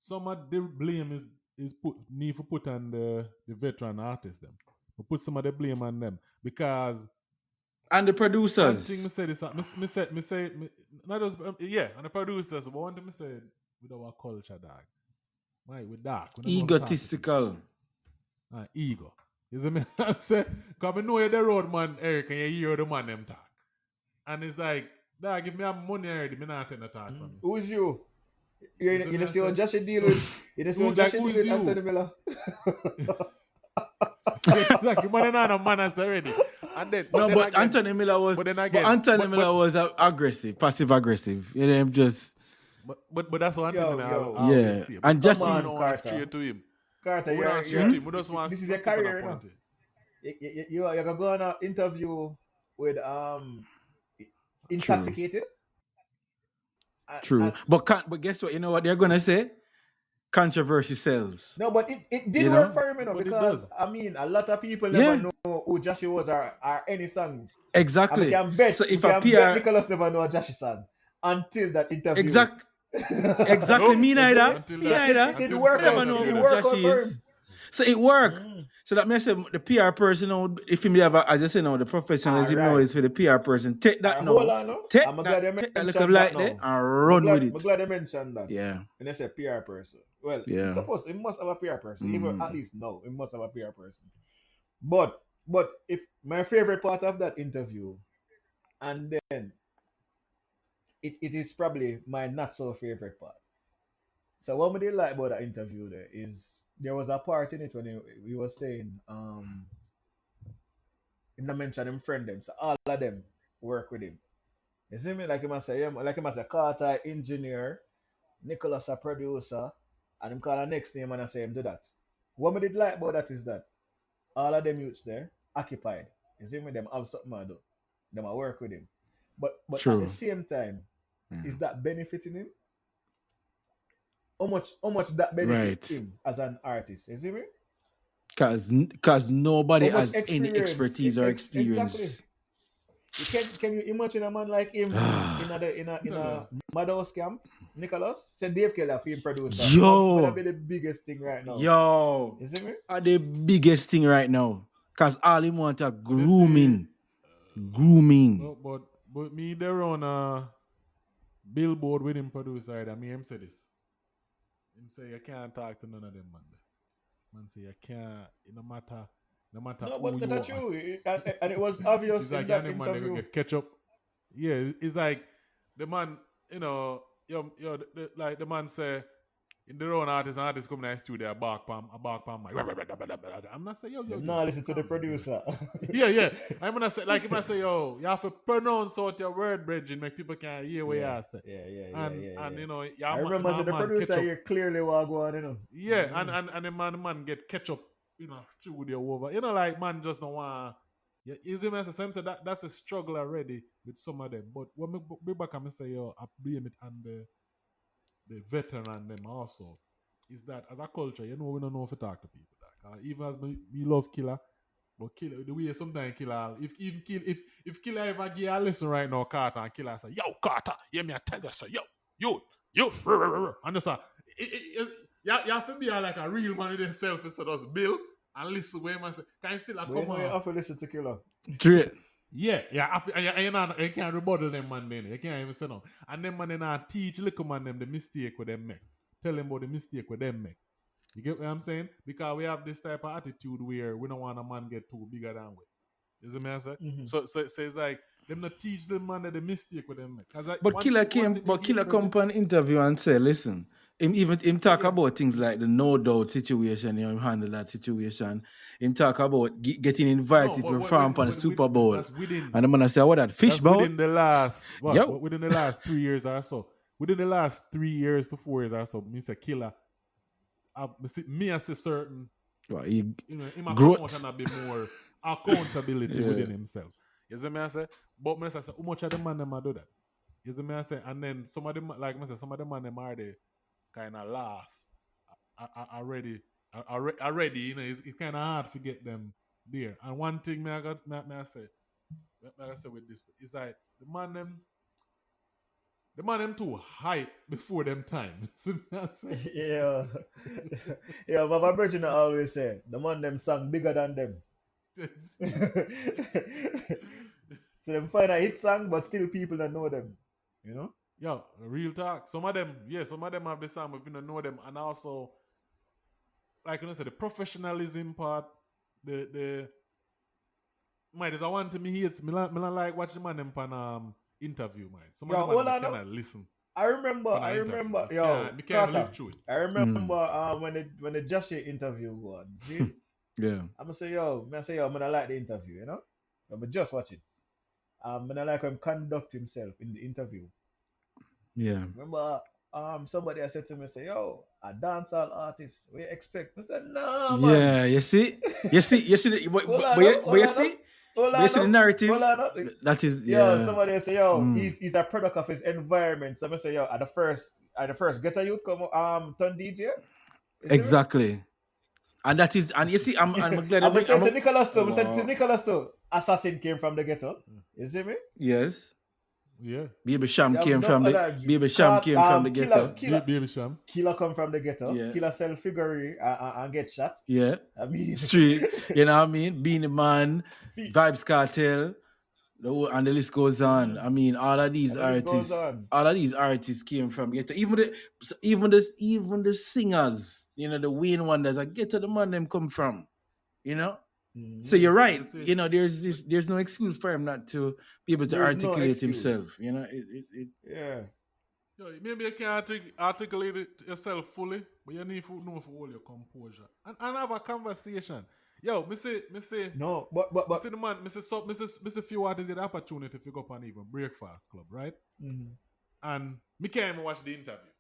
[SPEAKER 1] Some of the blame is put need to put on the veteran artists them. But put some of the blame on them because
[SPEAKER 2] and the
[SPEAKER 1] one thing
[SPEAKER 2] producers
[SPEAKER 1] me say this not just yeah, and the producers. But one thing me say with our culture, dog. Right, with dark. We don't know how to talk to people.
[SPEAKER 2] egotistical.
[SPEAKER 1] Ego. You see me? I say, because I know you're the road man, Eric, and you hear the man them talk. And it's like, dog, give me a money already, me not take no talk from you.
[SPEAKER 3] Who's you?
[SPEAKER 1] You see
[SPEAKER 3] You
[SPEAKER 1] me? I
[SPEAKER 3] see how
[SPEAKER 1] say,
[SPEAKER 3] Joshy deal
[SPEAKER 1] so,
[SPEAKER 3] with. You see how
[SPEAKER 1] like,
[SPEAKER 3] Joshy
[SPEAKER 1] who's
[SPEAKER 3] deal with
[SPEAKER 1] you?
[SPEAKER 3] Anthony Miller.
[SPEAKER 1] Exactly. Man, not a manners already. And then,
[SPEAKER 2] No, but
[SPEAKER 1] again,
[SPEAKER 2] Anthony Miller was,
[SPEAKER 1] but then
[SPEAKER 2] but
[SPEAKER 1] again,
[SPEAKER 2] Anthony Miller was aggressive, passive aggressive. You know, just
[SPEAKER 1] but that's one thing I
[SPEAKER 3] Yo.
[SPEAKER 1] always
[SPEAKER 2] yeah,
[SPEAKER 1] say.
[SPEAKER 2] and
[SPEAKER 1] But
[SPEAKER 3] Come
[SPEAKER 2] just
[SPEAKER 1] we
[SPEAKER 3] on,
[SPEAKER 1] don't want
[SPEAKER 3] Carter.
[SPEAKER 1] straight to him.
[SPEAKER 3] Carter,
[SPEAKER 1] We don't want straight to him. We just want
[SPEAKER 3] this is
[SPEAKER 1] to
[SPEAKER 3] a
[SPEAKER 1] stick on a
[SPEAKER 3] career,
[SPEAKER 1] point.
[SPEAKER 3] You're gonna go on an interview with
[SPEAKER 2] true,
[SPEAKER 3] intoxicated.
[SPEAKER 2] true.
[SPEAKER 3] And
[SPEAKER 2] But guess what? You know what they're gonna say? Controversy sells.
[SPEAKER 3] no, but it did
[SPEAKER 2] You
[SPEAKER 3] work
[SPEAKER 2] know?
[SPEAKER 3] for him,
[SPEAKER 1] But it
[SPEAKER 3] because
[SPEAKER 1] does.
[SPEAKER 3] I mean, a lot of people never
[SPEAKER 2] Yeah,
[SPEAKER 3] know who Joshy was or any song. And
[SPEAKER 2] exactly. So
[SPEAKER 3] we
[SPEAKER 2] if a
[SPEAKER 3] can bet
[SPEAKER 2] PR,
[SPEAKER 3] Nicholas never know a Joshy song until that interview.
[SPEAKER 2] exactly.
[SPEAKER 1] Nope.
[SPEAKER 2] Me
[SPEAKER 3] You see me?
[SPEAKER 2] neither.
[SPEAKER 1] Until
[SPEAKER 2] Me
[SPEAKER 1] that,
[SPEAKER 3] It
[SPEAKER 2] neither.
[SPEAKER 3] did
[SPEAKER 1] until the
[SPEAKER 3] work
[SPEAKER 2] Me
[SPEAKER 1] same
[SPEAKER 2] never
[SPEAKER 3] out.
[SPEAKER 2] know
[SPEAKER 3] It
[SPEAKER 1] interview
[SPEAKER 3] did
[SPEAKER 2] who
[SPEAKER 1] there.
[SPEAKER 3] work
[SPEAKER 2] Josh
[SPEAKER 3] out for
[SPEAKER 2] is.
[SPEAKER 3] him.
[SPEAKER 2] So it work.
[SPEAKER 3] Mm.
[SPEAKER 2] So that means the PR person, if you have, as I say now, the
[SPEAKER 3] All
[SPEAKER 2] professionalism now
[SPEAKER 3] right.
[SPEAKER 2] is for the PR person. Take
[SPEAKER 3] All
[SPEAKER 2] that
[SPEAKER 3] right, hold
[SPEAKER 2] now,
[SPEAKER 3] on now.
[SPEAKER 2] take
[SPEAKER 3] I'm glad
[SPEAKER 2] that,
[SPEAKER 3] you
[SPEAKER 2] take that little
[SPEAKER 3] mentioned that
[SPEAKER 2] light there
[SPEAKER 3] now.
[SPEAKER 2] and run with
[SPEAKER 3] I'm
[SPEAKER 2] it.
[SPEAKER 3] glad you mentioned that.
[SPEAKER 2] Yeah,
[SPEAKER 3] When they say PR person. Well, it's
[SPEAKER 2] yeah.
[SPEAKER 3] supposed it must have a PR person. Even
[SPEAKER 2] Mm.
[SPEAKER 3] at least no, it must have a PR person. But if my favorite part of that interview, and then it is probably my not so favorite part. So what we did like about that interview there is there was a part in it when he was saying he not mention him friend them. So all of them work with him. You see me? Like him as say, yeah, like him as a Carter engineer, Nicholas a producer, and him call the next name and I say him do that. What we did like about that is that all of them youths there occupied. You see me? Them have something to do. Them a work with him. But at the
[SPEAKER 2] True.
[SPEAKER 3] same time,
[SPEAKER 2] Yeah.
[SPEAKER 3] is that benefiting him? How much that benefit
[SPEAKER 2] Right.
[SPEAKER 3] him as an artist? You see me?
[SPEAKER 2] Because nobody
[SPEAKER 3] How much
[SPEAKER 2] has any
[SPEAKER 3] experience?
[SPEAKER 2] expertise or
[SPEAKER 3] Exactly.
[SPEAKER 2] experience.
[SPEAKER 3] Can you imagine a man like him in a Madhouse camp? Nicholas said Dave Keller film producer. Might be
[SPEAKER 2] Yo,
[SPEAKER 3] the biggest thing right now.
[SPEAKER 2] yo,
[SPEAKER 3] You see me?
[SPEAKER 2] are the biggest thing right now. Because all he want are
[SPEAKER 1] But they say,
[SPEAKER 2] grooming. Grooming.
[SPEAKER 1] but me there on a billboard with him producer, and me him say this. Him say you can't talk to none of them man. Man say you can't. It no matter No matter
[SPEAKER 3] No,
[SPEAKER 1] who
[SPEAKER 3] but
[SPEAKER 1] you
[SPEAKER 3] that's
[SPEAKER 1] are.
[SPEAKER 3] true. And it was obvious
[SPEAKER 1] It's
[SPEAKER 3] in
[SPEAKER 1] like
[SPEAKER 3] that
[SPEAKER 1] any man they
[SPEAKER 3] interview.
[SPEAKER 1] get ketchup. Yeah, it's like the man, like the man say in the own artist come in the studio, I bark palm, mic. I'm not saying yo.
[SPEAKER 3] Nah, listen to the
[SPEAKER 1] calm down, dude.
[SPEAKER 3] producer.
[SPEAKER 1] Yeah. I'm gonna say like if I say yo, you have to pronounce out your word, bridge, and make people can hear what you say.
[SPEAKER 3] Yeah.
[SPEAKER 1] And you know,
[SPEAKER 3] I remember the
[SPEAKER 1] man
[SPEAKER 3] producer
[SPEAKER 1] ketchup.
[SPEAKER 3] here clearly what going, you know.
[SPEAKER 1] Yeah, and the man get ketchup, you know, through the over. You know, like man just don't want. Yeah, is it the same? So that's a struggle already with some of them. But when me back and me say yo, I blame it on the veteran them also. Is that as a culture, you know, we don't know if to talk to people. Even as me love Killer, but Killer the way sometimes Killer if Killer ever give a listen right now, Carter, and Killer say, yo Carter, hear me I tell you so, you, understand? You have to be like a real man in himself instead of just Bill and listen where man say, can you still
[SPEAKER 3] But
[SPEAKER 1] come
[SPEAKER 3] you know you
[SPEAKER 1] off?
[SPEAKER 3] have to listen to Killer.
[SPEAKER 2] Straight.
[SPEAKER 1] Yeah, you can't rebuttal them man then. You can't even say no. And them man then teach little man them the mistake with them make. Tell them about the mistake with them make. You get what I'm saying? Because we have this type of attitude where we don't want a man get too bigger than we. You see me I say?
[SPEAKER 3] Mm-hmm.
[SPEAKER 1] So it's like them not teach them man that the mistake with them make. Like,
[SPEAKER 2] But Killer come for an interview and say, listen, him talk about things like the no doubt situation, him handle that situation. Him talk about getting invited to perform on the Super Bowl. And the man say, what that fish bowl?
[SPEAKER 1] Within the last within the last 3 years or so. Within the last 3 years to 4 years or so, me say Killer. Me as a certain him a
[SPEAKER 2] growth
[SPEAKER 1] and a bit more accountability within himself. You see me I say? But me say, how much of the man them do that? You see me I say? And then some of them, like me say, some of the man them are the kind of last already, you know, it's kind of hard to get them there. And one thing me I say with this, is like the man them too hype before them time. See me I say?
[SPEAKER 3] Yeah, but my brother always say, the man them song bigger than them. So them find a hit song, but still people don't know them. You know?
[SPEAKER 1] Yo, real talk. Some of them have the song, but we don't know them. And also, like you say, the professionalism part, the might if I want to me hates me not like watching man them pan interview, man. Some of them cannot listen.
[SPEAKER 3] I remember,
[SPEAKER 1] me can't live through it.
[SPEAKER 3] I remember when the Joshua interview was, see?
[SPEAKER 2] Yeah.
[SPEAKER 3] I'm gonna say, I'm gonna like the interview, you know? I'm gonna just watch it. I'm gonna like him conduct himself in the interview.
[SPEAKER 2] Yeah.
[SPEAKER 3] Remember, somebody said to me, say, yo, a dancehall artist, we expect. I said, no, man.
[SPEAKER 2] Yeah, you see, but you see the narrative. That is, yeah.
[SPEAKER 3] Somebody say, yo, he's a product of his environment. So I say, yo, at the first, get a youth come turn DJ.
[SPEAKER 2] Exactly. And that is, and you see, I'm glad.
[SPEAKER 3] I'm saying to Nicholas too. Assassin came from the ghetto. You see me?
[SPEAKER 2] Yes.
[SPEAKER 1] Yeah.
[SPEAKER 2] Baby Sham came from the ghetto.
[SPEAKER 1] Baby Sham.
[SPEAKER 3] Killer come from the ghetto.
[SPEAKER 2] Yeah.
[SPEAKER 3] Killer sell figure and get shot.
[SPEAKER 2] Yeah.
[SPEAKER 3] I mean,
[SPEAKER 2] street. You know what I mean? Beanie Man, Vibes Cartel, and the list goes on. I mean, all of these artists came from ghetto. Even the singers, you know, the Wayne Wonders, I get to the man them come from, you know. Mm-hmm. So you're right. You know, there's no excuse for him not to be able to articulate himself. You know,
[SPEAKER 3] yeah.
[SPEAKER 1] Yo, maybe you can't articulate it yourself fully, but you need to know for all your composure and have a conversation. Yo, me say
[SPEAKER 3] no, but
[SPEAKER 1] see the man, me few artists get the opportunity to go up on even Breakfast Club, right?
[SPEAKER 3] Mm-hmm.
[SPEAKER 1] And me can't even watch the interview.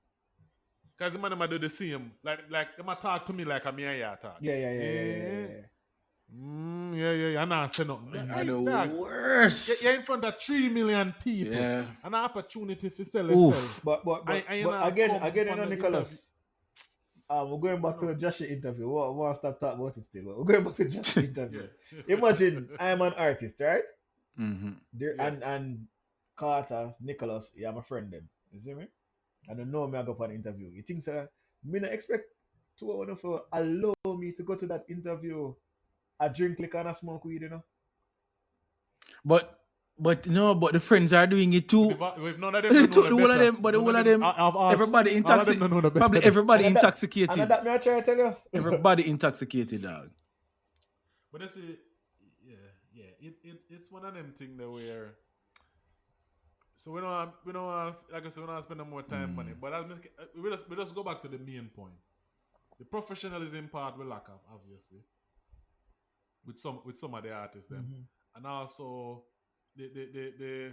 [SPEAKER 1] Cause the man might do the same, like they might talk to me like a me talk.
[SPEAKER 3] Yeah.
[SPEAKER 1] Yeah. And I say nothing.
[SPEAKER 2] The worst.
[SPEAKER 1] You're in front of 3 million people.
[SPEAKER 2] Yeah.
[SPEAKER 1] An opportunity to sell itself.
[SPEAKER 3] But again, you know, Nicholas. We're going back to the Joshua interview. We want to stop talking about it still. We're going back to the Joshua interview. Imagine I'm an artist, right?
[SPEAKER 2] Mm-hmm.
[SPEAKER 3] And Carter, Nicholas, I'm a friend them. You see me? And I know me I go for an interview. You think so? Me not expect to allow me to go to that interview. I drink like and I smoke weed, you know.
[SPEAKER 2] But the friends are doing it too.
[SPEAKER 1] We've none of them.
[SPEAKER 2] Everybody intoxicated. Probably everybody intoxicated.
[SPEAKER 3] And that me I try to tell you.
[SPEAKER 2] Everybody intoxicated, dog.
[SPEAKER 1] But that's it. Yeah. It's one of them things that where. So we don't have, like I said, we don't spend no more time on it. But we just go back to the main point. The professionalism part we lack of, obviously, with some of the artists them, and also the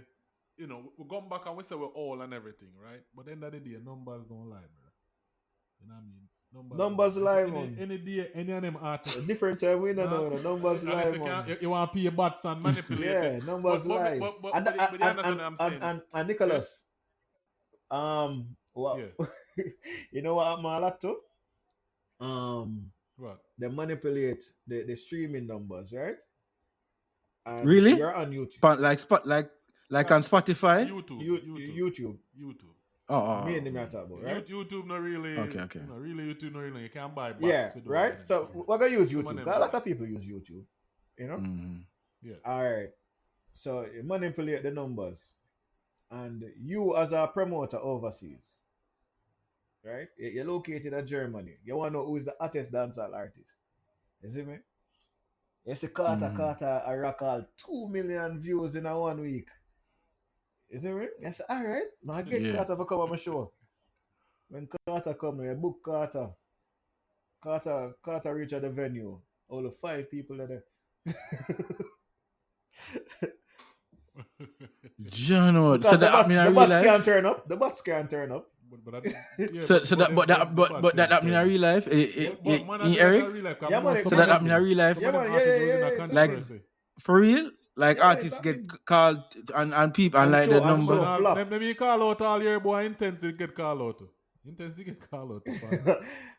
[SPEAKER 1] we come back and we say we're all and everything, right? But at the end of the day, numbers don't lie, bro. You know what I mean?
[SPEAKER 3] Numbers lie, man.
[SPEAKER 1] Any day, any of them artists.
[SPEAKER 3] Different time we don't know. Numbers lie, man.
[SPEAKER 1] You want to pay bots and manipulate
[SPEAKER 3] Yeah,
[SPEAKER 1] it.
[SPEAKER 3] numbers lie.
[SPEAKER 1] But you understand what I'm saying?
[SPEAKER 3] And Nicholas, what?
[SPEAKER 1] Yeah.
[SPEAKER 3] You know what happened a lot too?
[SPEAKER 1] What?
[SPEAKER 3] They manipulate the streaming numbers, right? And
[SPEAKER 2] Really?
[SPEAKER 3] You're on YouTube.
[SPEAKER 2] Like on Spotify?
[SPEAKER 3] YouTube.
[SPEAKER 2] Oh.
[SPEAKER 3] Mainly me talk about, right?
[SPEAKER 1] YouTube not really.
[SPEAKER 2] Okay.
[SPEAKER 1] Really YouTube not really. You can't buy bots.
[SPEAKER 3] Yeah, right? So we're gonna use
[SPEAKER 1] Some of
[SPEAKER 3] YouTube.
[SPEAKER 1] them
[SPEAKER 3] A lot
[SPEAKER 1] do.
[SPEAKER 3] of people use YouTube. You know?
[SPEAKER 1] Yeah.
[SPEAKER 3] Alright. So you manipulate the numbers. And you as a promoter overseas, right? You're located in Germany. You want to know who is the hottest dancehall artist. You see me? You see Carter, I rock all 2 million views in a 1 week. You see me? You say, alright, I get Carter to come on my show. When Carter come, you book Carter. Carter reach at the venue. All the 5 people are there.
[SPEAKER 2] John, so
[SPEAKER 3] the
[SPEAKER 2] that mean I
[SPEAKER 3] bots
[SPEAKER 2] realize
[SPEAKER 3] can't turn up. The bots can't turn up.
[SPEAKER 2] But that mean I real life, Eric.
[SPEAKER 3] Yeah, man.
[SPEAKER 2] So that mean I real life.
[SPEAKER 3] Yeah, man. Yeah.
[SPEAKER 2] Like for real, like artists get called and people and like the number.
[SPEAKER 1] Let me call out all your boy intensity get called out. Intensity get called out.
[SPEAKER 3] I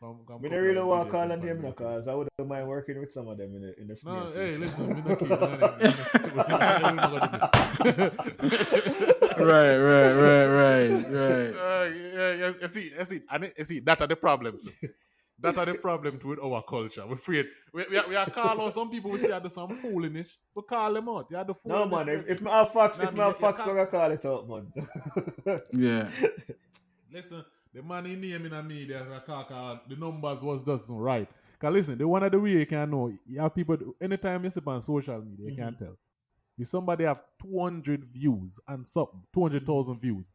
[SPEAKER 3] don't really want to call on them because I wouldn't mind working with some of them in the future.
[SPEAKER 1] No, hey, listen, me not keep Right. You see, that are the problem. That are the problem with our culture. We're afraid. We are call out some people. We say I do some foolishness. We call them out. You the
[SPEAKER 3] no man. If I have facts, we're gonna call it out, man.
[SPEAKER 2] Yeah.
[SPEAKER 1] Listen, the man in name in the media, the numbers was just right. Cause listen, the one of the way you can know, you have people. Anytime you see on social media, you can't tell. If somebody have 200 views and something, 200,000 views,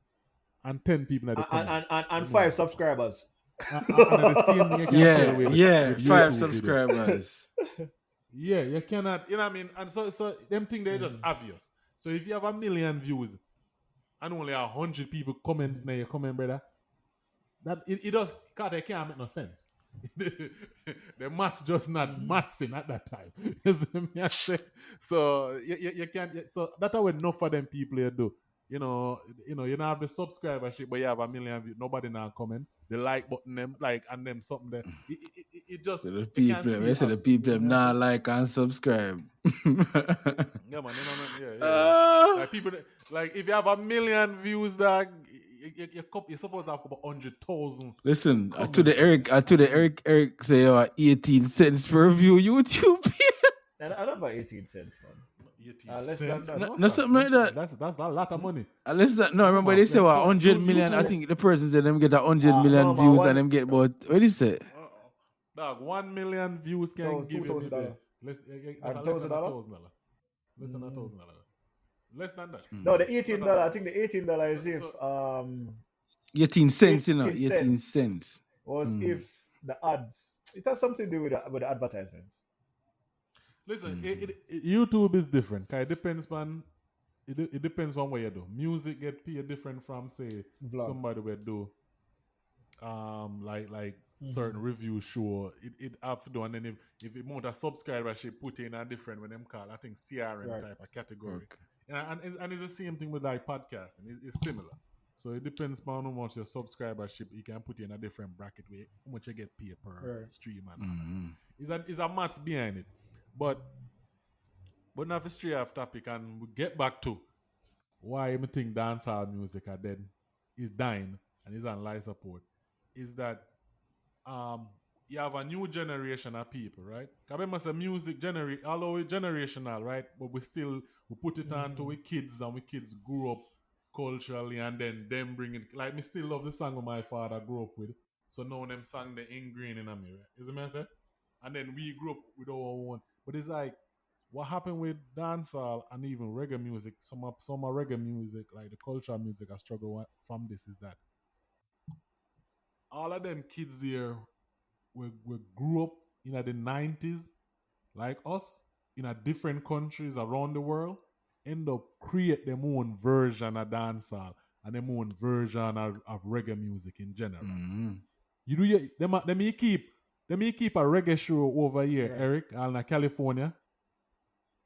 [SPEAKER 1] and 10 people at the comment,
[SPEAKER 3] and 5 subscribers.
[SPEAKER 1] And the same thing you can't tell with
[SPEAKER 2] 5 subscribers.
[SPEAKER 1] Yeah, you cannot, you know what I mean? And so them things, they're just obvious. So if you have 1 million views and only 100 people comment in your comment, brother, that it does, it can't make no sense. The maths just not mathsing at that time. You see me I say? So you can't. So that's how enough for them people you do. You don't have the subscribership, but you have 1 million views. Nobody now comment. The like button them and them something there. It just
[SPEAKER 2] so the people not like and subscribe.
[SPEAKER 1] Yeah, man. Like people, like if you have 1 million views, dog, you're supposed to have about 100,000.
[SPEAKER 2] Listen, to the Eric say 18 cents per view YouTube.
[SPEAKER 3] I don't buy 18 cents, man.
[SPEAKER 1] 18 cents.
[SPEAKER 2] No, something like that.
[SPEAKER 1] That's a lot of money.
[SPEAKER 2] Remember they say 100 million. I think the person said them get 100 million views and them get about, what do you say?
[SPEAKER 1] Dog, 1 million views can give you
[SPEAKER 3] $2,000.
[SPEAKER 1] less than
[SPEAKER 3] $1,000.
[SPEAKER 1] Less than $1,000. Less than that.
[SPEAKER 3] No, the $18. I think the $18 is if
[SPEAKER 2] 18 cents, 18 cents.
[SPEAKER 3] Was if the ads. It has something to do with the advertisements.
[SPEAKER 1] Listen, YouTube is different. It depends on it depends on what you do. Music get paid different from say
[SPEAKER 3] Vlog.
[SPEAKER 1] somebody will do like certain review show. It have to do, and then if it want a subscribership put in a different when them call I think CRM type of category. Okay. And it's the same thing with like podcasting. It's similar. So it depends on how much your subscribership you can put in a different bracket way how much you get paid per stream and it's a maths behind it. But now for straight off topic and we get back to why I think dancehall music are dead is dying and is on life support is that you have a new generation of people, right? Because remember say music although it's generational, right? But we put it on to our kids and we kids grew up culturally and then them bring it like me still love the song my father grew up with. So now them song the ingrained in me, right? Is it me I say? And then we grew up with our own. But it's like what happened with dancehall and even reggae music. Some of reggae music, like the cultural music, I struggle from this is that all of them kids here we grew up in the 90s like us in a different countries around the world end up create their own version of dancehall and their own version of reggae music in general.
[SPEAKER 2] Mm-hmm.
[SPEAKER 1] You do your them you keep a reggae show over here, Eric, in California,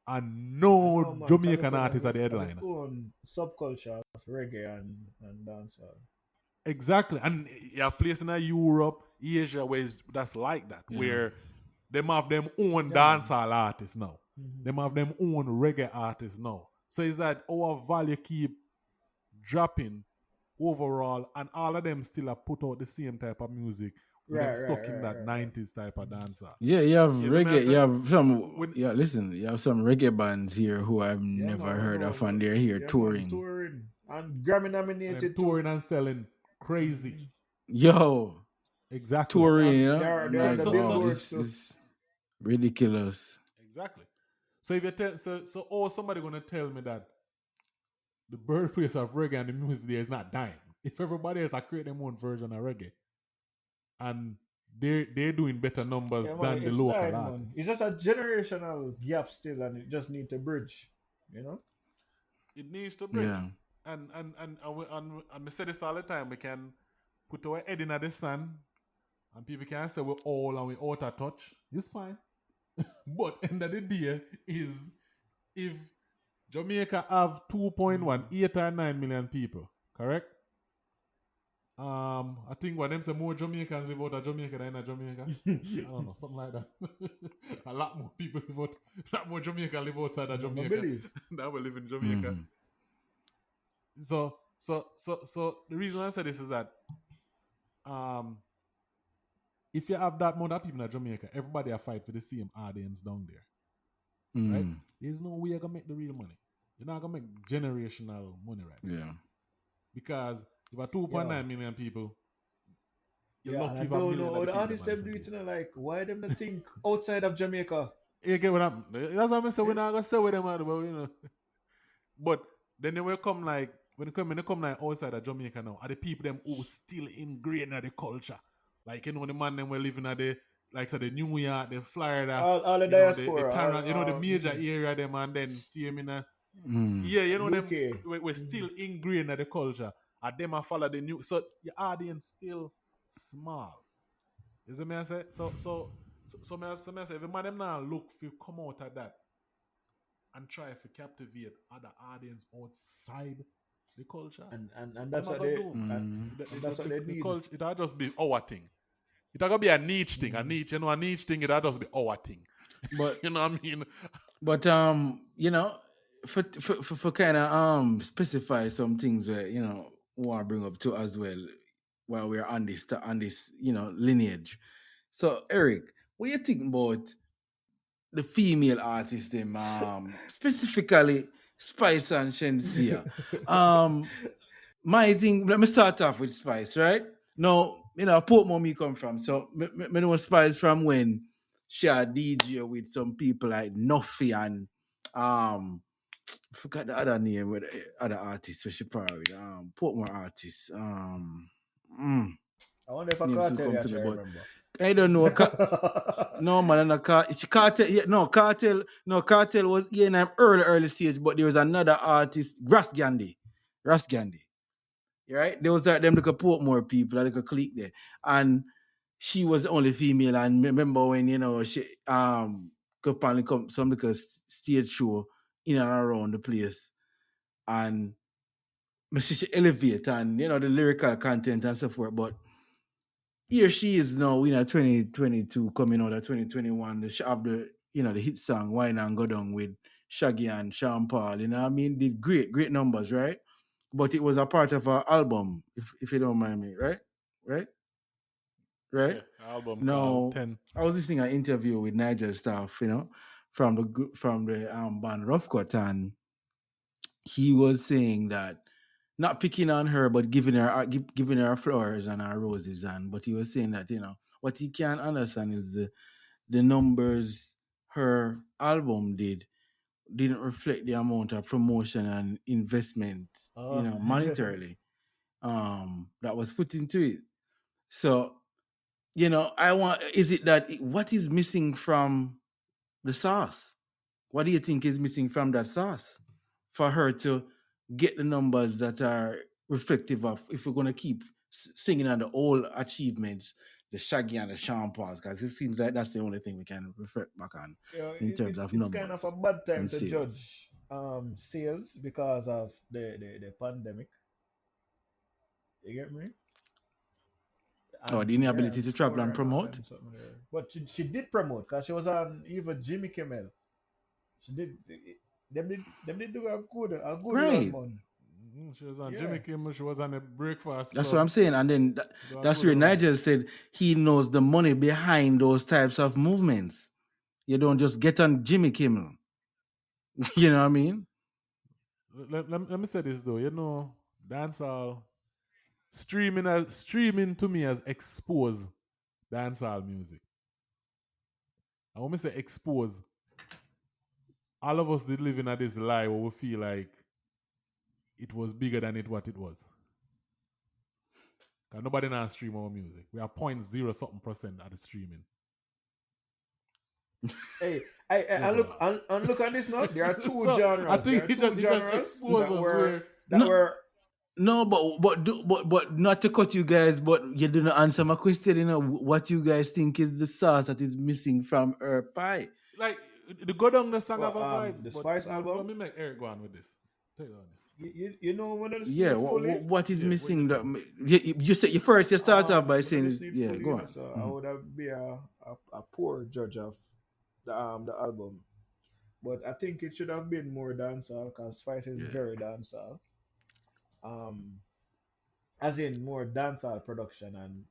[SPEAKER 1] and no
[SPEAKER 3] man,
[SPEAKER 1] Jamaican
[SPEAKER 3] California
[SPEAKER 1] artists are the
[SPEAKER 3] has
[SPEAKER 1] headliner.
[SPEAKER 3] its own subculture of reggae and dancehall.
[SPEAKER 1] Exactly, and you have places in Europe, Asia, where that's like that, where them have them own dancehall artists now.
[SPEAKER 3] Mm-hmm.
[SPEAKER 1] Them have them own reggae artists now. So it's that our value keep dropping overall, and all of them still have put out the same type of music. With them stuck in that 90s type of dancehall.
[SPEAKER 2] Yeah, you have reggae. You have some. Listen, you have some reggae bands here who I've never heard of, and they're here touring.
[SPEAKER 3] And Grammy nominated,
[SPEAKER 1] touring and selling crazy.
[SPEAKER 2] Yo,
[SPEAKER 1] exactly.
[SPEAKER 2] Touring, you know.
[SPEAKER 3] They're
[SPEAKER 2] this is ridiculous.
[SPEAKER 1] Exactly. So if you tell, somebody gonna tell me that the birthplace of reggae and the music there is not dying. If everybody else create their own version of reggae, and they're doing better numbers than the local artists.
[SPEAKER 3] It's just a generational gap still, and it just needs to bridge. You know,
[SPEAKER 1] it needs to bridge. Yeah. And I say this all the time. We can put our head in the sand, and people can say we're all and we're out of touch. It's fine. But end of the day is if Jamaica have 2.8 or 9 million people, correct? I think when them say more Jamaicans live out of Jamaica than in Jamaica. I don't know, something like that. A lot more people live out, a lot more Jamaican live outside of Jamaica than we live in Jamaica. Mm-hmm. So the reason I say this is that if you have that amount of people in Jamaica, everybody are fight for the same audience down there. Right? There's no way you're gonna make the real money. You're not gonna make generational money right now.
[SPEAKER 2] Yeah.
[SPEAKER 1] Because if a 2.9 million people,
[SPEAKER 3] you're lucky. I don't know how the artists them do it, you know, like why them not think outside of Jamaica?
[SPEAKER 1] You get what I'm. That's what I'm saying. We're not gonna say with them, but you know. But then they will come like when they come like outside of Jamaica now, are the people them who still ingrained in the culture. Like you know the man them were living at the like so the New York, the Florida,
[SPEAKER 3] all the diaspora,
[SPEAKER 1] the major area them, and then see them in a you know UK. Them we're still ingrained in the culture. And them I follow the new, so your audience still small. You see me I say? So me I say, if a man them now look if come out of that and try to captivate other audience outside the culture.
[SPEAKER 3] And that's what they do. That's what they need.
[SPEAKER 1] It'll just be our thing. It'll gonna be a niche thing. A niche thing, it'll just be our thing.
[SPEAKER 2] But
[SPEAKER 1] you know what I mean?
[SPEAKER 2] But you know, for kind of specify some things where, you know, want to bring up too as well while we're on this you know lineage. So Eric, what you think about the female artists them specifically Spice and Shensia? My thing, let me start off with Spice, right? Now, you know, Portmore me come from, so me know Spice from when she had DJ with some people like Nuffy and I forgot the other name with the other artists, so she probably Portmore artists.
[SPEAKER 3] I wonder if I Cartel actually remember.
[SPEAKER 2] I don't know. No man, no Cartel. Yeah, no Cartel. No Cartel was in an early stage, but there was another artist, Ras Gandhi. Right? There was them like a Portmore people, like a clique there, and she was the only female. And remember when you know she could finally come some like a stage show in and around the place, and she elevate and you know the lyrical content and so forth. But here she is now in 2022 coming out of 2021. She have the you know the hit song "Wine and Go Down" with Shaggy and Sean Paul. You know what I mean? Did great numbers, right? But it was a part of her album, if you don't mind me, right?
[SPEAKER 1] Yeah, album called 10.
[SPEAKER 2] I was listening to an interview with Nigel Staff, you know, from the band Rough Cut, and he was saying that not picking on her, but giving her flowers and her roses, but he was saying that you know what he can't understand is the numbers her album didn't reflect the amount of promotion and investment,
[SPEAKER 3] Oh.
[SPEAKER 2] monetarily, that was put into it. So, is it that what is missing from the sauce? What do you think is missing from that sauce for her to get the numbers that are reflective of, if we're going to keep singing on the old achievements, the Shaggy and the Sean Pauls, because it seems like that's the only thing we can reflect back on in terms of
[SPEAKER 3] It's kind of
[SPEAKER 2] numbers
[SPEAKER 3] a bad time
[SPEAKER 2] and
[SPEAKER 3] to
[SPEAKER 2] sales.
[SPEAKER 3] judge sales because of the pandemic. You get me?
[SPEAKER 2] Or the
[SPEAKER 3] And yeah,
[SPEAKER 2] inability
[SPEAKER 3] I'm
[SPEAKER 2] to travel and
[SPEAKER 3] sure
[SPEAKER 2] promote.
[SPEAKER 3] something there. But she did promote because she was on even Jimmy Kimmel. She did. Them did do a good run,
[SPEAKER 2] Right.
[SPEAKER 3] man.
[SPEAKER 1] She was on
[SPEAKER 3] Yeah.
[SPEAKER 1] Jimmy Kimmel. She was on a breakfast
[SPEAKER 2] That's
[SPEAKER 1] club.
[SPEAKER 2] what I'm saying. And then that's where Nigel said he knows the money behind those types of movements. You don't just get on Jimmy Kimmel. You know what I mean?
[SPEAKER 1] Let me say this though. Dancehall streaming to me has exposed dancehall music. And when I say expose, all of us did live in this lie where we feel like it was bigger than what it was. Because nobody now stream our music. We are 0.0% at the streaming.
[SPEAKER 3] Hey, I look and look at this now. There are two
[SPEAKER 1] So,
[SPEAKER 3] genres.
[SPEAKER 1] I think
[SPEAKER 3] There are two genres that were.
[SPEAKER 2] No, but not to cut you guys, but you didn't answer my question. What you guys think is the sauce that is missing from her pie?
[SPEAKER 1] Like the go down the song of a vibes.
[SPEAKER 3] The Spice album.
[SPEAKER 1] Let me make Eric go on with this. Take it on.
[SPEAKER 3] You know when I
[SPEAKER 2] Yeah,
[SPEAKER 3] fully.
[SPEAKER 2] what is missing? You said you first. You start off by saying,
[SPEAKER 3] fully,
[SPEAKER 2] go on.
[SPEAKER 3] So I would be a poor judge of the album, but I think it should have been more dancehall because Spice is very dancehall. As in more dancehall production and